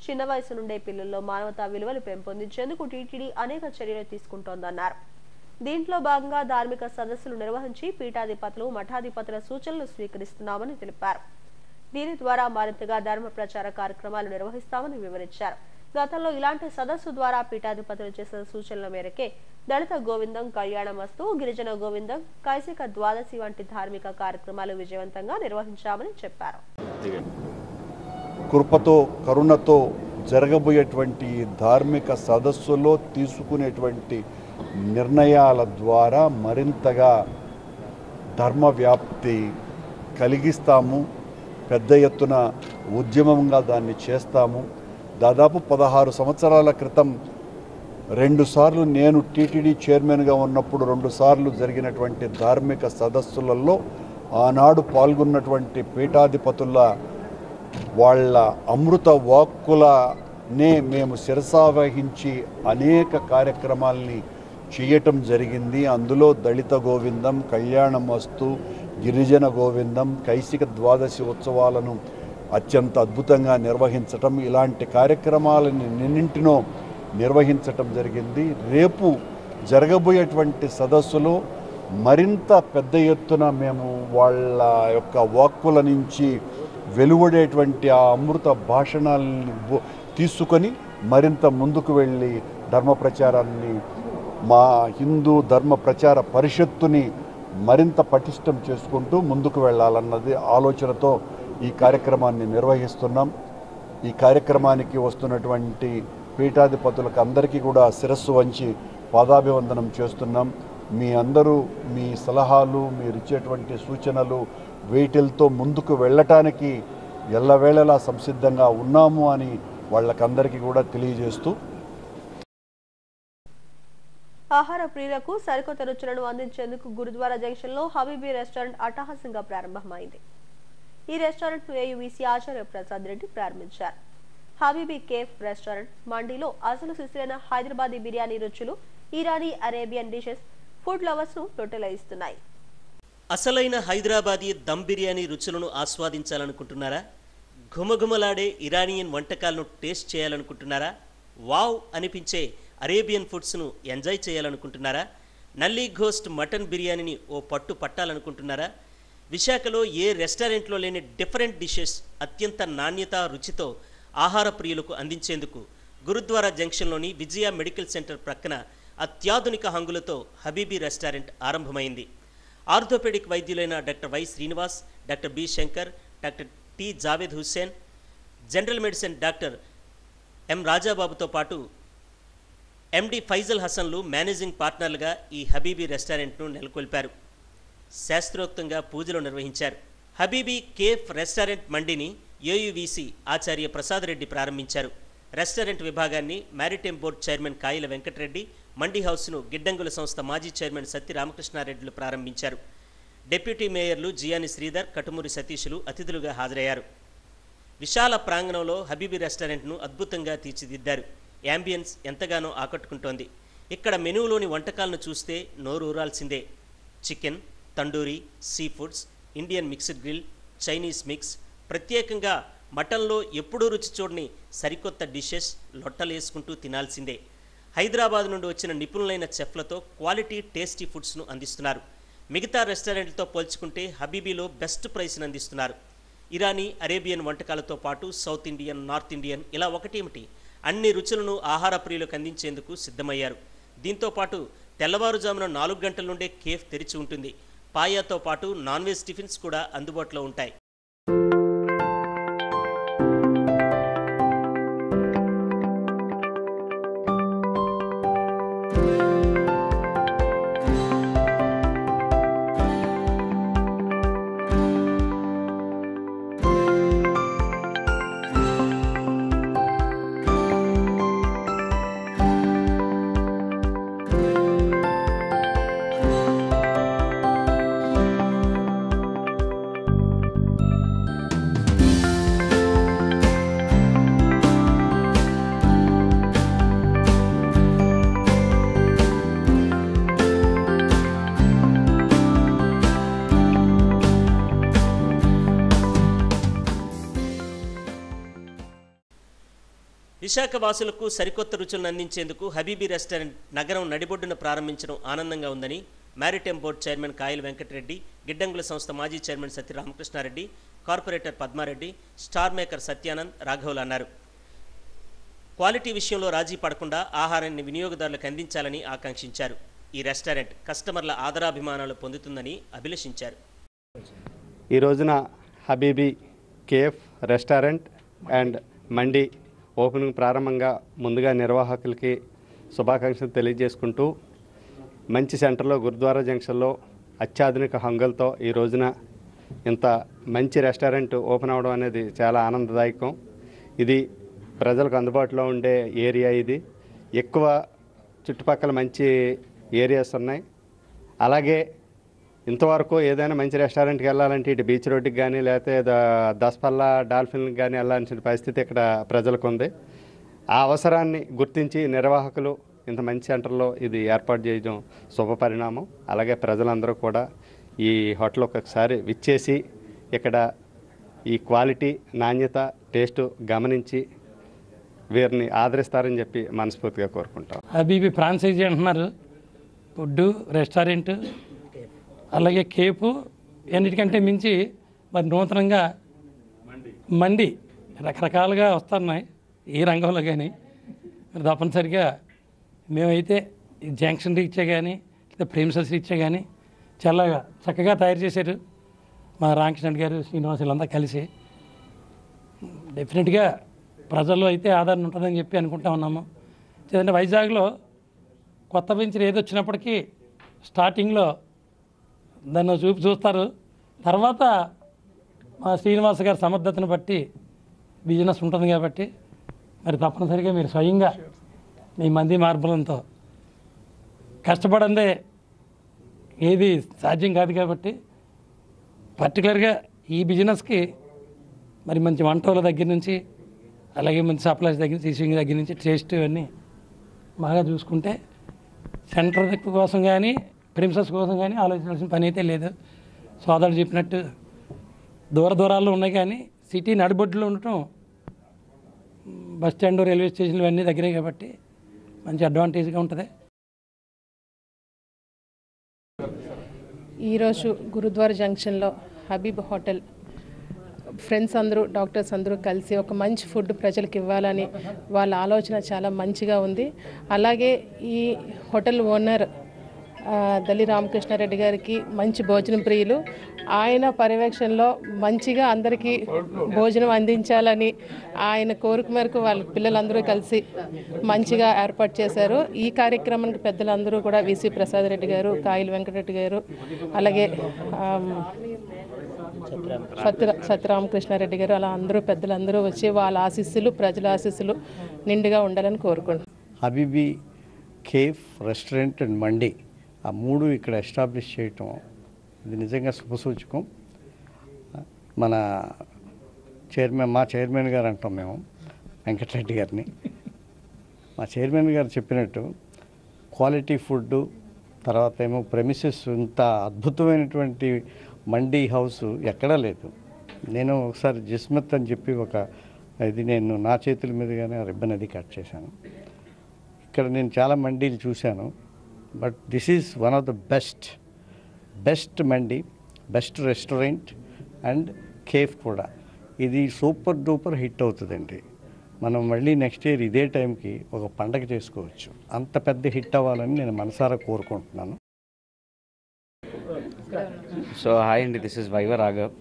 చిన్న వయసు నుండే పిల్లల్లో మానవతా విలువలు పెంపొందించేందుకు టీటీడీ అనేక చర్యలు తీసుకుంటోందన్నారు. దీంట్లో భాగంగా ధార్మిక సదస్సులు నిర్వహించి పీఠాధిపతులు, మఠాధిపతుల సూచనలు స్వీకరిస్తున్నామని తెలిపారు. దీని ద్వారా మరింతగా ధర్మ ప్రచార కార్యక్రమాలు నిర్వహిస్తామని వివరించారు. గతంలో ఇలాంటి సదస్సు ద్వారా పీఠాధిపతులు చేసిన సూచనల మేరకే దళిత గోవిందం, కళ్యాణమస్తు, గిరిజన గోవిందం, కైసిక ద్వాదశి వంటి ధార్మిక కార్యక్రమాలు విజయవంతంగా నిర్వహించామని చెప్పారు. కృపతో, కరుణతో జరగబోయేటువంటి ధార్మిక సదస్సులో తీసుకునేటువంటి నిర్ణయాల ద్వారా మరింతగా ధర్మ వ్యాప్తి కలిగిస్తాము. పెద్ద ఎత్తున ఉద్యమంగా దాన్ని చేస్తాము. దాదాపు 16 సంవత్సరాల క్రితం 2 సార్లు నేను టీటీడీ చైర్మన్గా ఉన్నప్పుడు 2 సార్లు జరిగినటువంటి ధార్మిక సదస్సులలో ఆనాడు పాల్గొన్నటువంటి పీఠాధిపతుల వాళ్ళ అమృత వాక్కులనే మేము శిరసావహించి అనేక కార్యక్రమాల్ని చేయటం జరిగింది. అందులో దళిత గోవిందం, కళ్యాణమస్తు, గిరిజన గోవిందం, కైసిక ద్వాదశి ఉత్సవాలను అత్యంత అద్భుతంగా నిర్వహించటం, ఇలాంటి కార్యక్రమాలని నిన్నింటినో నిర్వహించటం జరిగింది. రేపు జరగబోయేటువంటి సదస్సులో మరింత పెద్ద ఎత్తున మేము వాళ్ళ యొక్క వాక్కుల నుంచి వెలువడేటువంటి ఆ అమృత భాషణాలని తీసుకొని మరింత ముందుకు వెళ్ళి ధర్మ ప్రచారాన్ని, మా హిందూ ధర్మ ప్రచార పరిషత్తుని మరింత పటిష్టం చేసుకుంటూ ముందుకు వెళ్ళాలన్నది ఆలోచనతో ఈ కార్యక్రమాన్ని నిర్వహిస్తున్నాం. ఈ కార్యక్రమానికి వస్తున్నటువంటి పీఠాధిపతులకు అందరికీ కూడా శిరస్సు వంచి పాదాభివందనం చేస్తున్నాం. మీ అందరూ మీ సలహాలు, మీరు ఇచ్చేటువంటి సూచనలు, వీటితో ముందుకు వెళ్ళటానికి ఎల్లవేళలా సంసిద్ధంగా ఉన్నాము అని వాళ్ళకందరికీ కూడా తెలియజేస్తూ, ఆహార ప్రియులకు సరికొత్త రుచులను అందించేందుకు గురుద్వారా జంక్షన్ లో హబీబీ రెస్టారెంట్ అట్టహాసంగా ప్రారంభమైంది. ఈ రెస్టారెంట్ ను ఏయువీసీ ఆచార్య ప్రసాద్ రెడ్డి ప్రారంభించారు. హబీబీ కేఫ్ రెస్టారెంట్ మండీలో అసలు సిసిలైన హైదరాబాదీ బిర్యానీ రుచులు, Irani, Arabian dishes food lovers ను తొట్టెలయిస్తున్నాయి. అసలైన హైదరాబాదీ దమ్ బిర్యానీ రుచులను ఆస్వాదించాలనుకుంటున్నారా? ఘుమఘుమలాడే ఇరానియన్ వంటకాలను టేస్ట్ చేయాలనుకుంటున్నారా? వావ్ అనిపించే అరేబియన్ ఫుడ్స్ను ఎంజాయ్ చేయాలనుకుంటున్నారా? నల్లీ ఘోస్ట్ మటన్ బిర్యానీని ఓ పట్టు పట్టాలనుకుంటున్నారా? విశాఖలో ఏ రెస్టారెంట్లో లేని డిఫరెంట్ డిషెస్ అత్యంత నాణ్యత, రుచితో ఆహార ప్రియులకు అందించేందుకు గురుద్వారా జంక్షన్లోని విజయ మెడికల్ సెంటర్ ప్రక్కన అత్యాధునిక హంగులతో హబీబీ రెస్టారెంట్ ఆరంభమైంది. ఆర్థోపెడిక్ వైద్యులైన doctor Y Srinivas, doctor B Shankar, doctor T Javed Hussain, general medicine doctor M రాజాబాబుతో పాటు ఎండి ఫైజల్ హసన్లు మేనేజింగ్ పార్ట్నర్లుగా ఈ హబీబీ రెస్టారెంట్ను నెలకొల్పారు. శాస్త్రోక్తంగా పూజలు నిర్వహించారు. హబీబీ కేఫ్ రెస్టారెంట్ మండిని ఏయువీసీ ఆచార్య ప్రసాద్ రెడ్డి ప్రారంభించారు. రెస్టారెంట్ విభాగాన్ని మ్యారిటైమ్ బోర్డు చైర్మన్ కాయిల వెంకటరెడ్డి, మండి హౌస్ను గిడ్డంగుల సంస్థ మాజీ చైర్మన్ సత్తి రామకృష్ణారెడ్డిలు ప్రారంభించారు. డిప్యూటీ మేయర్లు జియాని శ్రీధర్, కటుమూరి సతీషులు అతిథులుగా హాజరయ్యారు. విశాల ప్రాంగణంలో హబీబీ రెస్టారెంట్ను అద్భుతంగా తీర్చిదిద్దారు. యాంబియన్స్ ఎంతగానో ఆకట్టుకుంటోంది. ఇక్కడ మెనూలోని వంటకాలను చూస్తే నోరూరాల్సిందే. Chicken, tandoori, sea foods, Indian mixed grill, Chinese mix, ప్రత్యేకంగా మటన్లో ఎప్పుడూ రుచి చూడని సరికొత్త డిషెస్ లొట్టలేసుకుంటూ తినాల్సిందే. హైదరాబాద్ నుండి వచ్చిన నిపుణులైన చెఫ్లతో క్వాలిటీ టేస్టీ ఫుడ్స్ను అందిస్తున్నారు. మిగతా రెస్టారెంట్లతో పోల్చుకుంటే హబీబీలో బెస్ట్ ప్రైస్ని అందిస్తున్నారు. ఇరానీ, అరేబియన్ వంటకాలతో పాటు సౌత్ ఇండియన్, నార్త్ ఇండియన్, ఇలా ఒకటేమిటి అన్ని రుచులను ఆహార ప్రియులకు అందించేందుకు సిద్ధమయ్యారు. దీంతో పాటు తెల్లవారుజామున 4 గంటల నుండే కేఫ్ తెరిచి ఉంటుంది. పాయాతో పాటు నాన్ వెజ్ టిఫిన్స్ కూడా అందుబాటులో ఉంటాయి. విశాఖ వాసులకు సరికొత్త రుచులను అందించేందుకు హబీబీ రెస్టారెంట్ నగరం నడిబొడ్డున ప్రారంభించడం ఆనందంగా ఉందని మ్యారిటైమ్ బోర్డు చైర్మన్ కాయల వెంకటరెడ్డి, గిడ్డంగుల సంస్థ మాజీ chairman Satya Ramakrishna Reddy, corporator Padma Reddy, star maker Satyanand, రాఘవులు అన్నారు. క్వాలిటీ విషయంలో రాజీ పడకుండా ఆహారాన్ని వినియోగదారులకు అందించాలని ఆకాంక్షించారు. ఈ రెస్టారెంట్ కస్టమర్ల ఆదరాభిమానాలు పొందుతుందని అభిలషించారు. ఈ రోజున Habibi cafe restaurant and mandi opening ప్రారంభంగా ముందుగా నిర్వాహకులకి శుభాకాంక్షలు తెలియజేసుకుంటూ, మంచి సెంటర్లో గురుద్వారా జంక్షన్లో అత్యాధునిక హంగులతో ఈ రోజున ఇంత మంచి రెస్టారెంట్ ఓపెన్ అవ్వడం అనేది చాలా ఆనందదాయకం. ఇది ప్రజలకు అందుబాటులో ఉండే ఏరియా. ఇది ఎక్కువ చుట్టుపక్కల మంచి ఏరియాస్ ఉన్నాయి. అలాగే ఇంతవరకు ఏదైనా మంచి రెస్టారెంట్కి వెళ్ళాలంటే ఇటు బీచ్ రోడ్డుకి కానీ లేకపోతే దసపల్లా డాల్ఫిన్కి కానీ వెళ్ళాల్సిన పరిస్థితి ఇక్కడ ప్రజలకు ఉంది. ఆ అవసరాన్ని గుర్తించి నిర్వాహకులు ఇంత మంచి సెంటర్లో ఇది ఏర్పాటు చేయడం శుభ పరిణామం. అలాగే ప్రజలందరూ కూడా ఈ హోటల్ ఒకసారి విచ్చేసి ఇక్కడ ఈ క్వాలిటీ, నాణ్యత, టేస్ట్ గమనించి వీరిని ఆదరిస్తారని చెప్పి మనస్ఫూర్తిగా కోరుకుంటాం. హబీబీ ఫ్రాంచైజీ అంటున్నారు. ఫుడ్డు, రెస్టారెంట్, అలాగే కేపు, అన్నిటికంటే మించి మరి నూతనంగా మండి రకరకాలుగా వస్తున్నాయి ఈ రంగంలో. కానీ మరి తప్పనిసరిగా మేమైతే జంక్షన్ రీత్యా కానీ లేదా ప్రేమ్సెస్ రీత్యా కానీ చాలా చక్కగా తయారు చేశారు మా రామకృష్ణ గారు, శ్రీనివాస్ వీళ్ళంతా కలిసి. డెఫినెట్గా ప్రజల్లో అయితే ఆదరణ ఉంటుందని చెప్పి అనుకుంటా ఉన్నాము. ఎందుకంటే వైజాగ్లో కొత్త వెంచర్ ఏది వచ్చినప్పటికీ స్టార్టింగ్లో దాన్ని చూస్తారు. తర్వాత మా శ్రీనివాస్ గారి సమర్థతను బట్టి బిజినెస్ ఉంటుంది. కాబట్టి మరి తప్పనిసరిగా మీరు స్వయంగా మీ మంది మార్బలంతో కష్టపడందే ఏది సాధ్యం కాదు. కాబట్టి పర్టికులర్గా ఈ బిజినెస్కి మరి మంచి వంటల దగ్గర నుంచి, అలాగే మంచి సప్లైస్ దగ్గర నుంచి, టీచింగ్ దగ్గర నుంచి, టేస్ట్ ఇవన్నీ బాగా చూసుకుంటే సెంటర్ కోసం కానీ ప్రిన్సెస్ కోసం కానీ ఆలోచించాల్సిన పని అయితే లేదు. సోదరుడు చెప్పినట్టు దూరాల్లో ఉన్నాయి. కానీ సిటీ నడిబొడ్డులో ఉండటం, బస్ స్టాండ్, రైల్వే స్టేషన్లు ఇవన్నీ దగ్గరే కాబట్టి మంచి అడ్వాంటేజ్గా ఉంటుంది. ఈరోజు గురుద్వారా జంక్షన్లో హబీబ్ హోటల్ ఫ్రెండ్స్ అందరూ, డాక్టర్స్ అందరూ కలిసి ఒక మంచి ఫుడ్ ప్రజలకు ఇవ్వాలని వాళ్ళ ఆలోచన చాలా మంచిగా ఉంది. అలాగే ఈ హోటల్ ఓనర్ దలి రామకృష్ణారెడ్డి గారికి మంచి భోజనం ప్రియులు. ఆయన పర్యవేక్షణలో మంచిగా అందరికీ భోజనం అందించాలని ఆయన కోరిక మేరకు వాళ్ళ పిల్లలందరూ కలిసి మంచిగా ఏర్పాటు చేశారు. ఈ కార్యక్రమానికి పెద్దలందరూ కూడా విసి ప్రసాద్ రెడ్డి గారు, కాయల వెంకటరెడ్డి గారు, అలాగే సత్యరామకృష్ణారెడ్డి గారు, అలా అందరూ పెద్దలందరూ వచ్చి వాళ్ళ ఆశీస్సులు, ప్రజల ఆశీస్సులు నిండుగా ఉండాలని కోరుకుంటున్నాను. హబీబీ కేఫ్ రెస్టారెంట్ అండ్ మండి, ఆ మూడు ఇక్కడ ఎస్టాబ్లిష్ చేయటం ఇది నిజంగా శుభసూచకం. మన మా చైర్మన్ గారు అంటాం మేము, వెంకటరెడ్డి గారిని. మా చైర్మన్ గారు చెప్పినట్టు క్వాలిటీ ఫుడ్డు, తర్వాత ఏమో ప్రెమిసెస్, ఇంత అద్భుతమైనటువంటి మండీ హౌస్ ఎక్కడా లేదు. నేను ఒకసారి జిస్మత్ అని చెప్పి ఇది నేను నా చేతుల మీదుగానే రిబ్బన్ అది కట్ చేశాను. ఇక్కడ నేను చాలా మండీలు చూశాను. But this is one of the best mandi, best restaurant and cafe కూడా. ఇది సూపర్ డూపర్ హిట్ అవుతుందండి. మనం మళ్ళీ నెక్స్ట్ ఇయర్ ఇదే టైంకి ఒక పండగ చేసుకోవచ్చు. అంత పెద్ద హిట్ అవ్వాలని నేను మనసారా కోరుకుంటున్నాను. సో హాయ్ అండి, దిస్ ఇస్ వైవ రాఘవ్.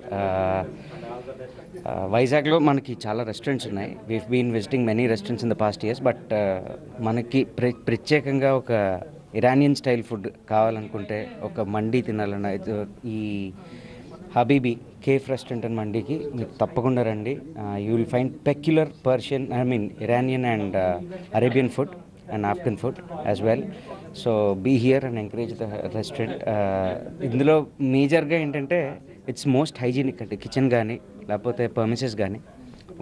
వైజాగ్లో మనకి చాలా రెస్టారెంట్స్ ఉన్నాయి. We've been visiting many restaurants in the past years. But మనకి ప్రత్యేకంగా ఒక ఇరానియన్ స్టైల్ ఫుడ్ కావాలనుకుంటే, ఒక మండీ తినాలన్న, ఈ హబీబీ కేఫ్ రెస్టారెంట్ అండ్ మండీకి మీరు తప్పకుండా రండి. You will find peculiar Persian, Iranian and Arabian food and Afghan food as well. So be here and encourage the restaurant. ఇందులో మేజర్గా ఏంటంటే ఇట్స్ మోస్ట్ హైజీనిక్ అండి. కిచెన్ కానీ లేకపోతే పర్మిసెస్ కానీ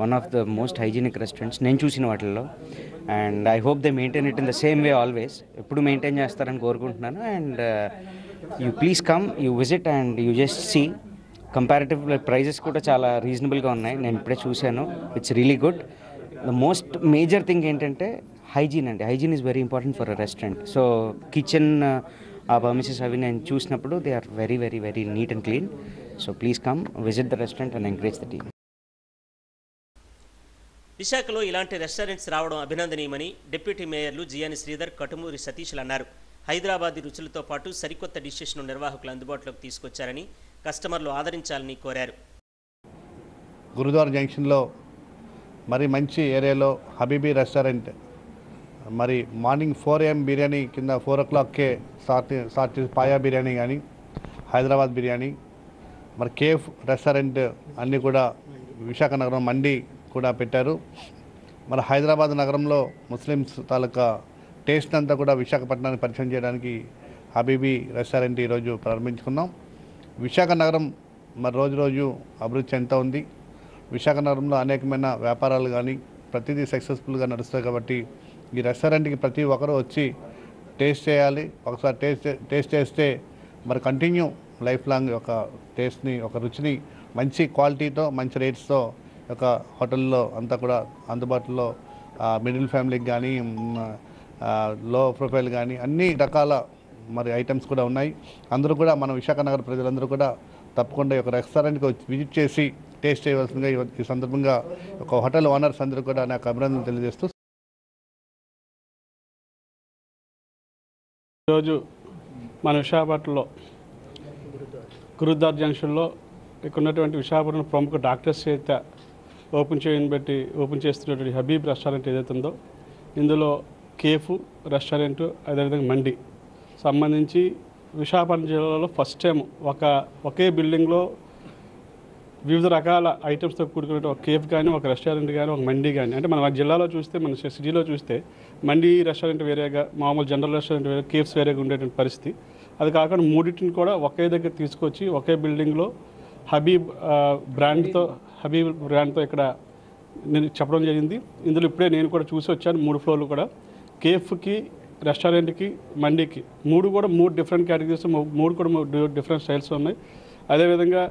one of the most hygienic restaurants నేను చూసిన వాటిల్లో. And I hope they maintain it in the same way always. ఎప్పుడు మెయింటైన్ చేస్తారని కోరుకుంటున్నాను. And you please come, you visit and you just see. Comparative prices కూడా చాలా రీజనబుల్గా ఉన్నాయి. నేను ఇప్పుడే చూశాను. It's really good. The most major thing ఏంటంటే హైజీన్ అండి. Hygiene is very important for a restaurant. So kitchen ఆ పర్మిషన్స్ అవి నేను చూసినప్పుడు they are very very very neat and clean. So please come visit the restaurant and encourage the team. విశాఖలో ఇలాంటి restaurants రావడం అభినందనీయమని డిప్యూటీ మేయర్లు జియాని శ్రీధర్, కటుమూరి సతీష్లు అన్నారు. హైదరాబాదీ రుచులతో పాటు సరికొత్త డిషెస్ను నిర్వాహకులు అందుబాటులోకి తీసుకొచ్చారని, కస్టమర్లు ఆదరించాలని కోరారు. గురుద్వారా జంక్షన్లో మరి మంచి ఏరియాలో హబీబీ రెస్టారెంట్ మరి మార్నింగ్ 4 AM బిర్యానీ కింద 4 o'clockకే స్టార్ట్ చేసి పాయా బిర్యానీ కానీ హైదరాబాద్ బిర్యానీ మరి కేఫ్ రెస్టారెంట్ అన్నీ కూడా విశాఖ నగరం మండి కూడా పెట్టారు. మరి హైదరాబాద్ నగరంలో ముస్లిమ్స్ తాలూకా టేస్ట్ అంతా కూడా విశాఖపట్నానికి పరిచయం చేయడానికి హబీబీ రెస్టారెంట్ ఈరోజు ప్రారంభించుకున్నాం. విశాఖ నగరం మరి రోజు అభివృద్ధి చెందుతూ ఉంది. విశాఖ నగరంలో అనేకమైన వ్యాపారాలు కానీ ప్రతిదీ సక్సెస్ఫుల్గా నడుస్తాయి. కాబట్టి ఈ రెస్టారెంట్కి ప్రతి ఒక్కరూ వచ్చి టేస్ట్ చేయాలి. ఒకసారి టేస్ట్ చేస్తే మరి కంటిన్యూ లైఫ్ లాంగ్ ఒక టేస్ట్ని, ఒక రుచిని మంచి క్వాలిటీతో మంచి రేట్స్తో ఒక హోటల్లో అంతా కూడా అందుబాటులో మిడిల్ ఫ్యామిలీకి కానీ లో ప్రొఫైల్ కానీ అన్ని రకాల మరి ఐటమ్స్ కూడా ఉన్నాయి. అందరూ కూడా మన విశాఖ నగర ప్రజలందరూ కూడా తప్పకుండా ఒక రెస్టారెంట్కి వచ్చి విజిట్ చేసి టేస్ట్ చేయవలసిందిగా ఈ సందర్భంగా ఒక హోటల్ ఓనర్స్ అందరూ కూడా నాకు అభినందనలు తెలియజేస్తూ, ఈరోజు మన విశాఖపట్నంలో గురుద్వారా జంక్షన్లో ఇక్కడ ఉన్నటువంటి విశాఖపట్నం ప్రముఖ డాక్టర్స్ చేత ఓపెన్ చేస్తున్నటువంటి హబీబ్ రెస్టారెంట్ ఏదైతే ఉందో ఇందులో కేఫ్ రెస్టారెంట్ అదేవిధంగా మండి సంబంధించి విశాఖపట్నం జిల్లాలో ఫస్ట్ టైం ఒకే బిల్డింగ్లో వివిధ రకాల ఐటమ్స్తో కూడుకున్న ఒక కేఫ్ కానీ, ఒక రెస్టారెంట్ కానీ, ఒక మండి కానీ, అంటే మన జిల్లాలో చూస్తే, మన సిటీలో చూస్తే మండి రెస్టారెంట్ వేరేగా, మామూలు జనరల్ రెస్టారెంట్ వేరే, కేఫ్స్ వేరేగా ఉండేటువంటి పరిస్థితి. అది కాకుండా మూడింటిని కూడా ఒకే దగ్గర తీసుకొచ్చి ఒకే బిల్డింగ్లో హబీబ్ బ్రాండ్తో ఇక్కడ నేను చెప్పడం జరిగింది. ఇందులో ఇప్పుడే నేను కూడా చూసి వచ్చాను. 3 ఫ్లోర్లు కూడా కేఫ్కి, రెస్టారెంట్కి, మండికి 3 డిఫరెంట్ కేటగిరీస్, 3 కూడా డిఫరెంట్ స్టైల్స్ ఉన్నాయి. అదేవిధంగా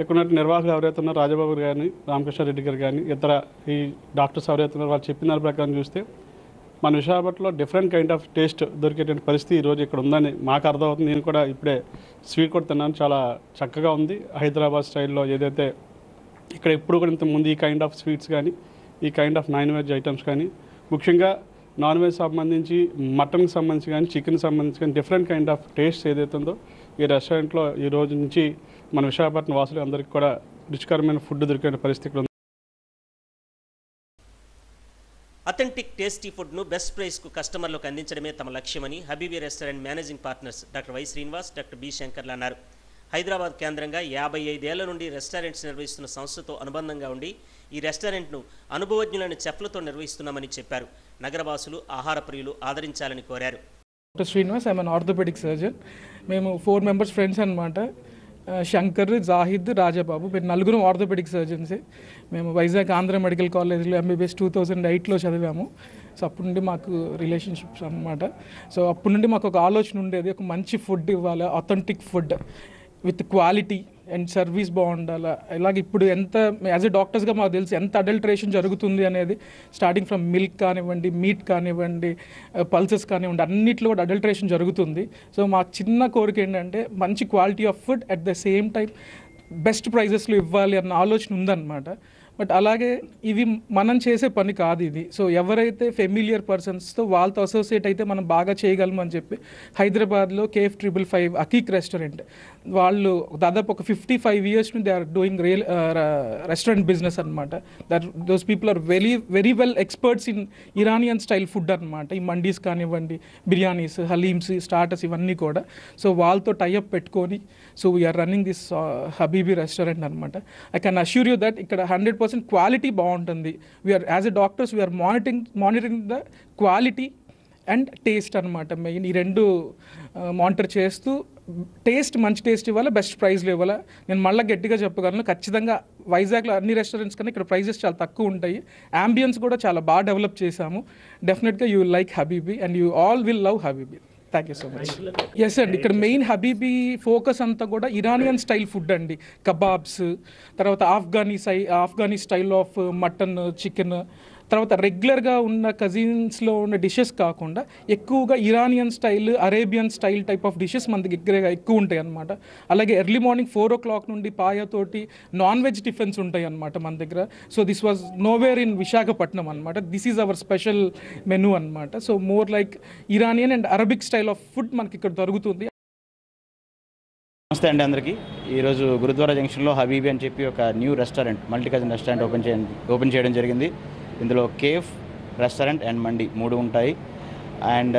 ఇక్కడ ఉన్న నిర్వాహకులు ఎవరైతే ఉన్నారో రాజబాబు గారిని, రామకృష్ణారెడ్డి గారు కానీ, ఇతర ఈ డాక్టర్స్ ఎవరైతే ఉన్నారో వాళ్ళు చెప్పిన దాని ప్రకారం చూస్తే మన విశాఖపట్నంలో డిఫరెంట్ కైండ్ ఆఫ్ టేస్ట్ దొరికేటువంటి పరిస్థితి ఈరోజు ఇక్కడ ఉందని మాకు అర్థమవుతుంది. నేను కూడా ఇప్పుడే స్వీట్ కూడా తిన్నాను, చాలా చక్కగా ఉంది. హైదరాబాద్ స్టైల్లో ఏదైతే ఇక్కడ ఎప్పుడు కూడా ఇంతకుముందు ఈ కైండ్ ఆఫ్ స్వీట్స్ కానీ, ఈ kind of non veg items కానీ, ముఖ్యంగా నాన్ వెజ్ సంబంధించి మటన్కి సంబంధించి కానీ, చికెన్కి సంబంధించి కానీ డిఫరెంట్ కైండ్ ఆఫ్ టేస్ట్ ఏదైతే ఉందో ఈ రెస్టారెంట్లో ఈ రోజు నుంచి మన విశాఖపట్నం వాసులు అందరికీ కూడా రుచికరమైన ఫుడ్ దొరికే పరిస్థితి ఉంది. అథెంటిక్ టేస్టీ ఫుడ్ను బెస్ట్ ప్రైస్కు కస్టమర్లకు అందించడమే తమ లక్ష్యమని Habibi restaurant managing partners doctor Y Srinivas, doctor B శంకర్లు అన్నారు. హైదరాబాద్ కేంద్రంగా 55 ఏళ్ల నుండి రెస్టారెంట్స్ నిర్వహిస్తున్న సంస్థతో అనుబంధంగా ఉండి ఈ రెస్టారెంట్ను అనుభవజ్ఞులైన చెఫ్లతో నిర్వహిస్తున్నామని చెప్పారు. నగరవాసులు, ఆహార ప్రియులు ఆదరించాలని కోరారు. Doctor Srinivas, I'm an orthopaedic surgeon. మేము 4 మెంబర్స్ ఫ్రెండ్స్ అనమాట. శంకర్, జాహిద్, రాజబాబు, మేము 4 ఆర్థోపెడిక్ సర్జన్సే. మేము వైజాగ్ ఆంధ్ర మెడికల్ కాలేజ్లో MBBS 2008లో చదివాము. సో అప్పటి నుండి మాకు రిలేషన్షిప్స్ అనమాట. సో అప్పటి నుండి మాకు ఒక ఆలోచన ఉండేది, ఒక మంచి ఫుడ్ ఇవ్వాలి, authentic food with quality and service బాగుండాలి. ఇలాగ ఇప్పుడు ఎంత యాజ్ ఎ డాక్టర్స్గా మాకు తెలుసు ఎంత అడల్ట్రేషన్ జరుగుతుంది అనేది. స్టార్టింగ్ ఫ్రమ్ మిల్క్ కానివ్వండి, మీట్ కానివ్వండి, పల్సెస్ కానివ్వండి, అన్నిట్లో కూడా అడల్ట్రేషన్ జరుగుతుంది. సో మా చిన్న కోరిక ఏంటంటే మంచి quality of food at the same time best ప్రైజెస్లో ఇవ్వాలి అన్న ఆలోచన ఉందన్నమాట. బట్ అలాగే ఇవి మనం చేసే పని కాదు ఇది. సో ఎవరైతే ఫెమిలియర్ పర్సన్స్తో వాళ్ళతో అసోసియేట్ అయితే మనం బాగా చేయగలమని చెప్పి హైదరాబాద్లో KF 555 అకీక్ రెస్టారెంట్ వాళ్ళు దాదాపు ఒక 55 years నుంచి they are doing real restaurant business అనమాట. Those people are very well experts in Iranian style food అనమాట. ఈ మండీస్ కానివ్వండి, బిర్యానీస్, హలీమ్స్, స్టార్టర్స్ ఇవన్నీ కూడా. సో వాళ్ళతో టైఅప్ పెట్టుకొని so we are running this Habibi restaurant అనమాట. I can assure you that ఇక్కడ 100% క్వాలిటీ బాగుంటుంది. We are as a doctors we are monitoring the quality and taste అనమాట. మెయిన్ ఈ 2 మానిటర్ చేస్తూ టేస్ట్ మంచి టేస్ట్ ఇవ్వాలి, బెస్ట్ ప్రైస్లో ఇవ్వాలి. నేను మళ్ళీ గట్టిగా చెప్పగలను, ఖచ్చితంగా వైజాగ్లో అన్ని రెస్టారెంట్స్ కన్నా ఇక్కడ ప్రైజెస్ చాలా తక్కువ ఉంటాయి. అంబియన్స్ కూడా చాలా బాగా డెవలప్ చేశాము. డెఫినెట్గా you will like Habibi and you all will love Habibi. Thank you so much. Yes అండి, ఇక్కడ మెయిన్ హబీబీ ఫోకస్ అంతా కూడా ఇరానియన్ స్టైల్ ఫుడ్ అండి. కబాబ్స్, తర్వాత Afghani style of mutton, chicken, తర్వాత రెగ్యులర్గా ఉన్న కజిన్స్లో ఉన్న డిషెస్ కాకుండా ఎక్కువగా Iranian style, Arabian style type of dishes మన దగ్గర ఎక్కువ ఉంటాయి అన్నమాట. అలాగే ఎర్లీ మార్నింగ్ 4 o'clock నుండి పాయతోటి నాన్ వెజ్ టిఫిన్స్ ఉంటాయి అన్నమాట మన దగ్గర. So this was nowhere in Visakhapatnam అనమాట. This is our special menu అనమాట. So more like Iranian and Arabic style of food మనకి ఇక్కడ దొరుకుతుంది. నమస్తే అండి అందరికీ. ఈరోజు గురుద్వారా జంక్షన్లో హబీబీ అని చెప్పి ఒక new restaurant, multi cuisine restaurant open చేయడం జరిగింది. ఇందులో కేఫ్, రెస్టారెంట్ అండ్ మండి 3 ఉంటాయి. అండ్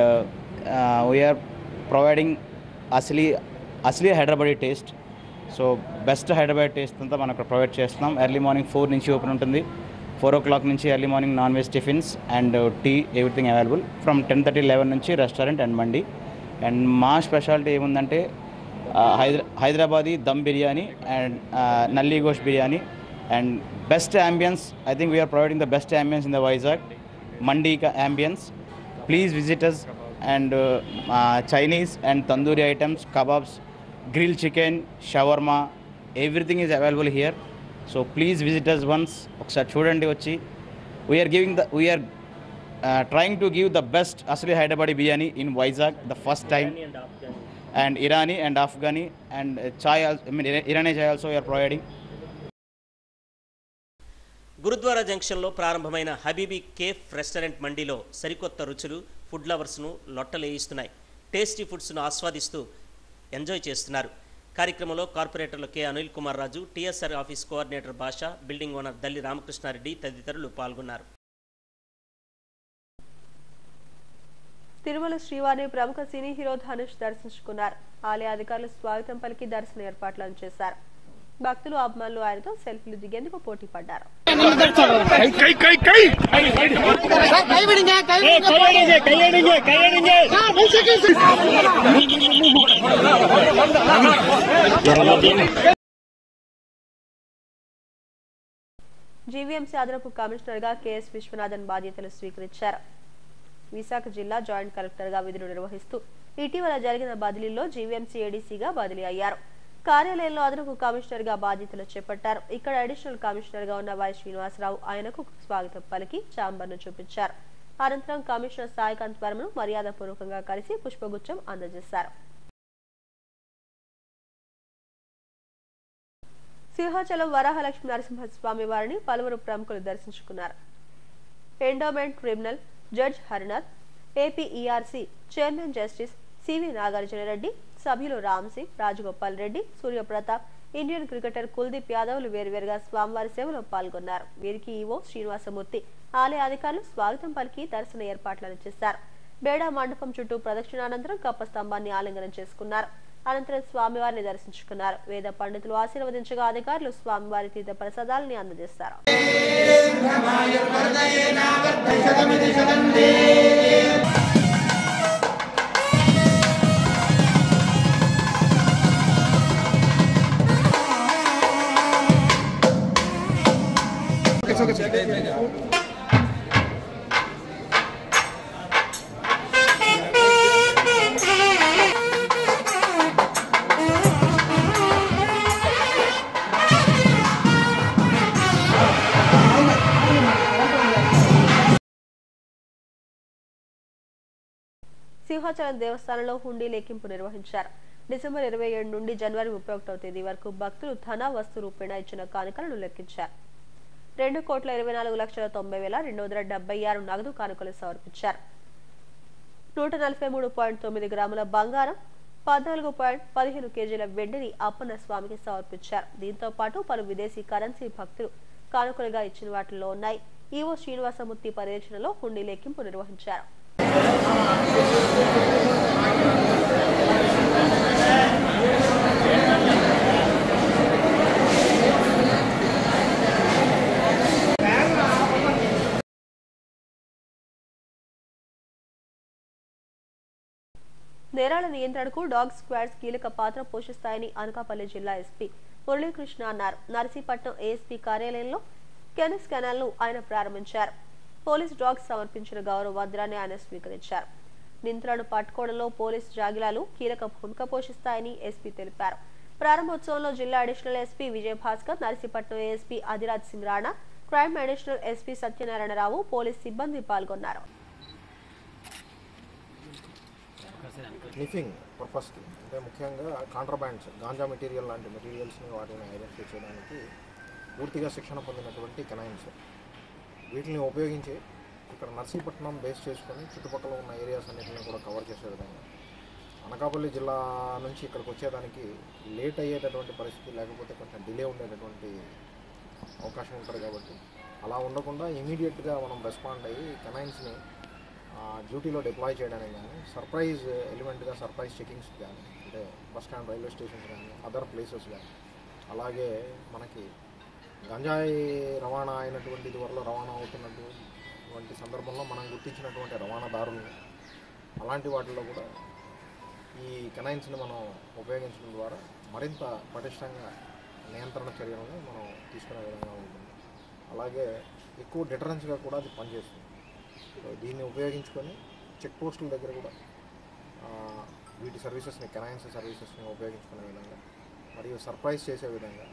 వీఆర్ ప్రొవైడింగ్ అసలీ Hyderabadi taste. So best Hyderabad taste అంతా మనం అక్కడ ప్రొవైడ్ చేస్తున్నాం. ఎర్లీ మార్నింగ్ 4 నుంచి ఓపెన్ ఉంటుంది. 4 o'clock నుంచి early morning non veg tiffins and tea, everything available. From 10:30, 11 నుంచి రెస్టారెంట్ అండ్ మండి. అండ్ మా స్పెషాలిటీ ఏముందంటే Hyderabadi dum biryani and nalli gosht biryani and best ambience. I think we are providing the best ambience in the Vizag Mandi ambience. Please visit us. And Chinese and tandoori items, kebabs, grilled chicken, shawarma, everything is available here. So please visit us once. Okkar chudandi vachi. We are trying to give the best asli Hyderabadi biryani in Vizag the first time. And Irani and Afghani and chai, Irani chai also we are providing. Gurudwara జంక్షన్లో ప్రారంభమైన habibi cafe restaurant మండీలో సరికొత్త రుచులు food లవర్స్ను లొట్టలేయిస్తున్నాయి. Tasty ఫుడ్స్ను ఆస్వాదిస్తూ enjoy చేస్తున్నారు. కార్యక్రమంలో కార్పొరేటర్లు K Anil Kumar Raju, TSR office coordinator భాష, building owner Dalli Ramakrishna Reddy తదితరులు పాల్గొన్నారు. తిరుమల శ్రీవారిని ప్రముఖ సినీ హీరో ధనుష్ దర్శించుకున్నారు. ఆలయ అధికారులు స్వాగతం పలికి దర్శన ఏర్పాట్లను చేశారు. భక్తులు, అభిమానులు ఆయనతో సెల్ఫీలు దిగేందుకు పోటీ పడ్డారు. జీవీఎంసీ అదనపు కమిషనర్ గా కెఎస్ విశ్వనాథన్ బాధ్యతలు స్వీకరించారు. విశాఖ జిల్లా జాయింట్ కలెక్టర్ గా విధులు నిర్వహిస్తూ ఇటీవల జరిగిన బదిలీలో జీవీఎంసీ ఏడీసీగా బదిలీ అయ్యారు. కార్యాలయంలో అదనపు కమిషనర్ గా బాధ్యతలు చేపట్టారు. ఇక్కడ అడిషనల్ కమిషనర్ గా ఉన్న వై శ్రీనివాసరావు ఆయనకు స్వాగతం పలికి ఛాంబర్ ను చూపించారు. అనంతరం కమిషనర్ సాయికాంత్ వర్మను మర్యాదపూర్వకంగా కలిసి పుష్పగుచ్చం అందజేశారు. సింహాచలం వరాహలక్ష్మి నరసింహస్వామి వారిని పలువురు ప్రముఖులు దర్శించుకున్నారు. Endowment tribunal judge Harinath, APERC chairman justice CV Nagarjunareddy, సభ్యులు రామ్ సింగ్, రాజగోపాల్ రెడ్డి, సూర్యప్రతాప్, ఇండియన్ క్రికెటర్ కుల్దీప్ యాదవ్లు వేరువేరుగా స్వామివారి సేవలో పాల్గొన్నారు. వీరికి ఈవో శ్రీనివాసమూర్తి, ఆలయ అధికారులు స్వాగతం పలికి దర్శన ఏర్పాట్లను చేశారు. బేడా మండపం చుట్టూ ప్రదక్షిణానంతరం కప్ప స్తంభాన్ని ఆలింగనం చేసుకున్నారు. అనంతరం స్వామివారిని దర్శించుకున్నారు. వేద పండితులు ఆశీర్వదించగా అధికారులు స్వామివారి తీర్థ ప్రసాదాలని అందజేశారు. సింహాచలం దేవస్థానంలో హుండీ లెక్కింపు నిర్వహించారు. డిసెంబర్ 27 నుండి జనవరి 31వ తేదీ వరకు భక్తులు ధన వస్తు రూపేణా ఇచ్చిన కానుకలను లెక్కించారు. 2,24,90,276 నగదు కానుకలు సమర్పించారు. 143.9 గ్రాముల బంగారం, 14.15 కేజీల వెండిని అప్పన్న స్వామికి సమర్పించారు. దీంతో పాటు పలు విదేశీ కరెన్సీ భక్తులు కానుకలుగా ఇచ్చిన వాటిల్లో ఉన్నాయి. ఈవో శ్రీనివాసమూర్తి పర్యవేక్షణలో హుండీ లెక్కింపు నిర్వహించారు. నేరాల నియంత్రణకు డాగ్ స్క్వాడ్స్ కీలక పాత్ర పోషిస్తాయని అనకాపల్లి జిల్లా ఎస్పీ మురళీకృష్ణ అన్నారు. నర్సీపట్నం ఏఎస్పీ కార్యాలయంలో కెనెస్ కెనాల్ ను ఆయన ప్రారంభించారు. పోలీస్ డాగ్స్ సమర్పించిన గౌరవ వజ్రాన్ని ఆయన స్వీకరించారు. నిందితులను పట్టుకోవడంలో పోలీసు జాగిలాలు కీలక భూమిక పోషిస్తాయని ఎస్పీ తెలిపారు. ప్రారంభోత్సవంలో జిల్లా additional SP Vijayabhaskar, Narsipatnam ASP Adhiraj Singh Rana, crime additional SP Satyanarayana Rao police సిబ్బంది పాల్గొన్నారు. స్నిఫింగ్ పర్పస్కి అంటే ముఖ్యంగా కాంట్రాబ్యాండ్స్ గాంజా మెటీరియల్ లాంటి మెటీరియల్స్ని వాటిని ఐడెంటిఫై చేయడానికి పూర్తిగా శిక్షణ పొందినటువంటి కెనైన్స్ వీటిని ఉపయోగించి ఇక్కడ నర్సీపట్నం బేస్ చేసుకొని చుట్టుపక్కల ఉన్న ఏరియాస్ అన్నింటినీ కూడా కవర్ చేసే విధంగా అనకాపల్లి జిల్లా నుంచి ఇక్కడికి వచ్చేదానికి లేట్ అయ్యేటటువంటి పరిస్థితి లేకపోతే కొంచెం డిలే ఉండేటటువంటి అవకాశం ఉంటుంది కాబట్టి అలా ఉండకుండా ఇమీడియట్గా మనం రెస్పాండ్ అయ్యి కెనైన్స్ని డ్యూటీలో డిప్లాయ్ చేయడానికి కానీ సర్ప్రైజ్ ఎలిమెంట్గా సర్ప్రైజ్ చెకింగ్స్ కానీ అంటే బస్ స్టాండ్ రైల్వే స్టేషన్స్ కానీ అదర్ ప్లేసెస్ కానీ అలాగే మనకి గంజాయి రవాణా అయినటువంటి త్వరలో రవాణా అవుతున్నటువంటి సందర్భంలో మనం గుర్తించినటువంటి రవాణాదారులను అలాంటి వాటిల్లో కూడా ఈ కెనైన్స్ని మనం ఉపయోగించడం ద్వారా మరింత పటిష్టంగా నియంత్రణ చర్యలను మనం తీసుకునే విధంగా ఉంటుంది. అలాగే ఎక్కువ డిటరెన్స్గా కూడా అది పనిచేస్తుంది. దీన్ని ఉపయోగించుకొని చెక్ పోస్టుల దగ్గర కూడా వీటి సర్వీసెస్ని కెనైన్స్ సర్వీసెస్ని ఉపయోగించుకునే విధంగా మరియు సర్ప్రైజ్ చేసే విధంగా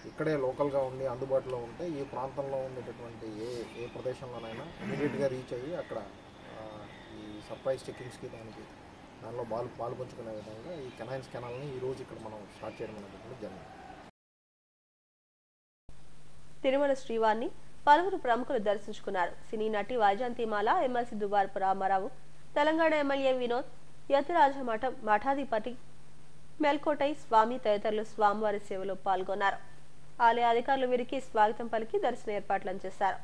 ఇక్కడే లోకల్గా ఉండి అందుబాటులో ఉంటే ఈ ప్రాంతంలో ఉండేటటువంటి ఏ ప్రదేశంలోనైనా ఇమీడియట్గా రీచ్ అయ్యి అక్కడ ఈ సర్ప్రైజ్ చెకింగ్స్కి దానిలో పాల్పంచుకునే విధంగా ఈ కెనైన్స్ కెనాల్ని ఈరోజు ఇక్కడ మనం స్టార్ట్ చేయడం అనేటువంటి జరిగింది. తిరుమల శ్రీవారిని పలువురు ప్రముఖులు దర్శించుకున్నారు. సినీ నటి వైజయంతిమాల, ఎమ్మెల్సీ దువ్వారపు రామారావు, తెలంగాణ ఎమ్మెల్యే వినోద్, యతిరాజ మఠాధిపతి మెల్కోటై స్వామి తదితరులు స్వామివారి సేవలో పాల్గొన్నారు. ఆలయ అధికారులు వీరికి స్వాగతం పలికి దర్శన ఏర్పాట్లను చేశారు.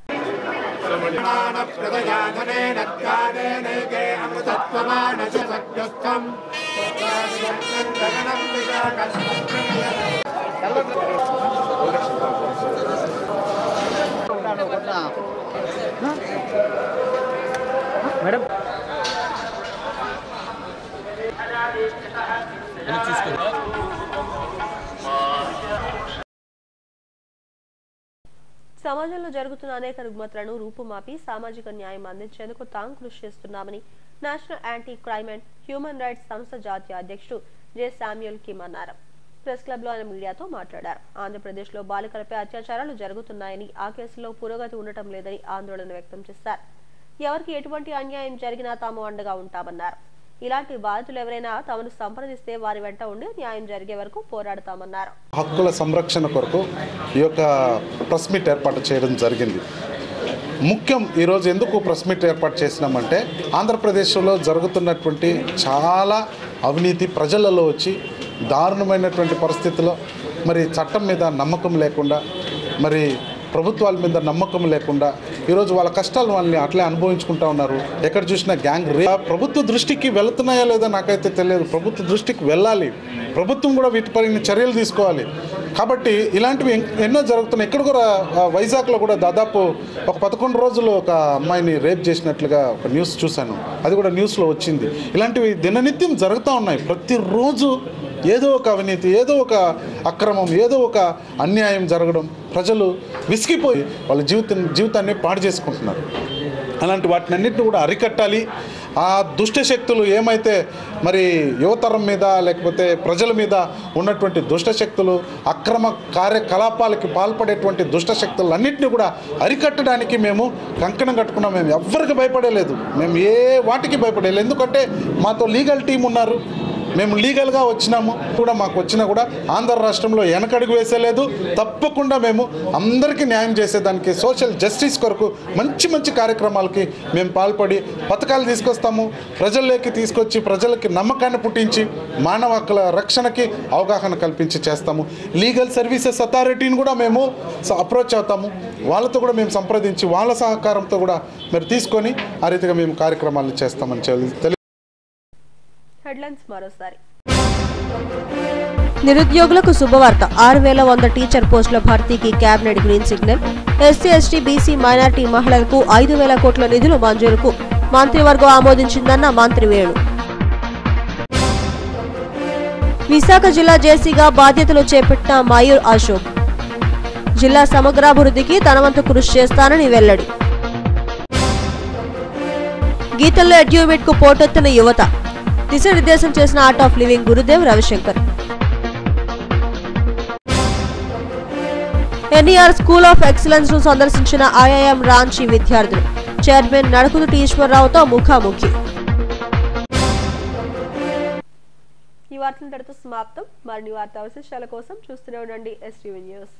మేడం సమాజంలో జరుగుతున్న అనేక రుగ్మతలను రూపుమాపి సామాజిక న్యాయం అందించేందుకు తాము కృషి చేస్తున్నామని national anti crime and human rights సంస్థ జాతీయ అధ్యక్షుడు జె శామ్యూల్ కిమ్ అన్నారు. ప్రెస్ క్లబ్ లో ఆయన మీడియాతో మాట్లాడారు. ఆంధ్రప్రదేశ్ లో బాలికలపై అత్యాచారాలు జరుగుతున్నాయని, ఆ కేసులో పురోగతి ఉండటం లేదని ఆందోళన వ్యక్తం చేశారు. ఎవరికి ఎటువంటి అన్యాయం జరిగినా తాము అండగా ఉంటామన్నారు. ఇలాంటి బాధితులు ఎవరైనా తమను సంప్రదిస్తే వారి వెంట ఉండి న్యాయం జరిగే వరకు పోరాడతామన్నారు. హక్కుల సంరక్షణ కొరకు ఈ యొక్క ప్రెస్ మీట్ ఏర్పాటు చేయడం జరిగింది. ముఖ్యం ఈరోజు ఎందుకు ప్రెస్ మీట్ ఏర్పాటు చేసినామంటే ఆంధ్రప్రదేశ్లో జరుగుతున్నటువంటి చాలా అవినీతి ప్రజలలో వచ్చి దారుణమైనటువంటి పరిస్థితుల్లో మరి చట్టం మీద నమ్మకం లేకుండా, మరి ప్రభుత్వాల మీద నమ్మకం లేకుండా ఈరోజు వాళ్ళ కష్టాలు వాళ్ళని అట్లే అనుభవించుకుంటూ ఉన్నారు. ఎక్కడ చూసినా గ్యాంగ్ రేప్. ప్రభుత్వ దృష్టికి వెళుతున్నాయా లేదా నాకైతే తెలియదు. ప్రభుత్వ దృష్టికి వెళ్ళాలి. ప్రభుత్వం కూడా వీటిపై చర్యలు తీసుకోవాలి. కాబట్టి ఇలాంటివి ఎన్నో జరుగుతున్నాయి. ఇక్కడ కూడా వైజాగ్లో కూడా దాదాపు ఒక 11 రోజులు ఒక అమ్మాయిని రేప్ చేసినట్లుగా ఒక న్యూస్ చూశాను. అది కూడా న్యూస్లో వచ్చింది. ఇలాంటివి దిననిత్యం జరుగుతూ ఉన్నాయి. ప్రతిరోజు ఏదో ఒక అవినీతి, ఏదో ఒక అక్రమం, ఏదో ఒక అన్యాయం జరగడం, ప్రజలు విసిగిపోయి వాళ్ళ జీవితాన్ని పాడు చేసుకుంటున్నారు. అలాంటి వాటిని అన్నింటినీ కూడా అరికట్టాలి. ఆ దుష్ట శక్తులు ఏమైతే మరి యువతరం మీద లేకపోతే ప్రజల మీద ఉన్నటువంటి దుష్ట శక్తులు, అక్రమ కార్యకలాపాలకి పాల్పడేటువంటి దుష్ట శక్తులు అన్నింటినీ కూడా అరికట్టడానికి మేము కంకణం కట్టుకున్నాం. మేము ఎవ్వరికి భయపడలేదు. మేము ఏ వాటికి భయపడలేదు. ఎందుకంటే మాతో లీగల్ టీం ఉన్నారు. మేము లీగల్గా వచ్చినాము కూడా. మాకు వచ్చినా కూడా ఆంధ్ర రాష్ట్రంలో వెనకడుగు వేసేలేదు. తప్పకుండా మేము అందరికీ న్యాయం చేసేదానికి, సోషల్ జస్టిస్ కొరకు మంచి మంచి కార్యక్రమాలకి మేము పాల్పడి పథకాలు తీసుకొస్తాము. ప్రజల్లోకి తీసుకొచ్చి ప్రజలకి నమ్మకాన్ని పుట్టించి మానవ హక్కుల రక్షణకి అవగాహన కల్పించి చేస్తాము. లీగల్ సర్వీసెస్ అథారిటీని కూడా మేము అప్రోచ్ అవుతాము. వాళ్ళతో కూడా మేము సంప్రదించి వాళ్ళ సహకారంతో కూడా మీరు తీసుకొని ఆ రీతిగా మేము కార్యక్రమాలు చేస్తామని తెలియ. హెడ్లైన్స్ మరోసారి. నిరుద్యోగులకు శుభవార్త. 6100 టీచర్ పోస్టుల భర్తీకి cabinet green signal. SC, ST, BC, minority మహిళలకు 5000 కోట్ల నిధులు మంజూరుకు మంత్రివర్గం ఆమోదించిందన్న మంత్రి వేణు. విశాఖ జిల్లా జేసీగా బాధ్యతలు చేపట్టిన మయూర్ అశోక్. జిల్లా సమగ్రాభివృద్ధికి తన వంతు కృషి చేస్తానని వెల్లడి. గీతల్లో ఎడ్యూమేట్ కు పోటెత్తిన యువత. దిశానిర్దేశం చేసిన art of living Gurudev Ravishankar. NER school of excellence ను సందర్శించిన ఐఐఎం రాంచీ విద్యార్థులు చైర్మన్ నడుకుదుటి ఈశ్వరరావుతో ముఖాముఖి. ఈ వార్తలు ఇంతటితో సమాప్తం. మరిన్ని వార్తా విశేషాల కోసం చూస్తూనే ఉండండి STV న్యూస్.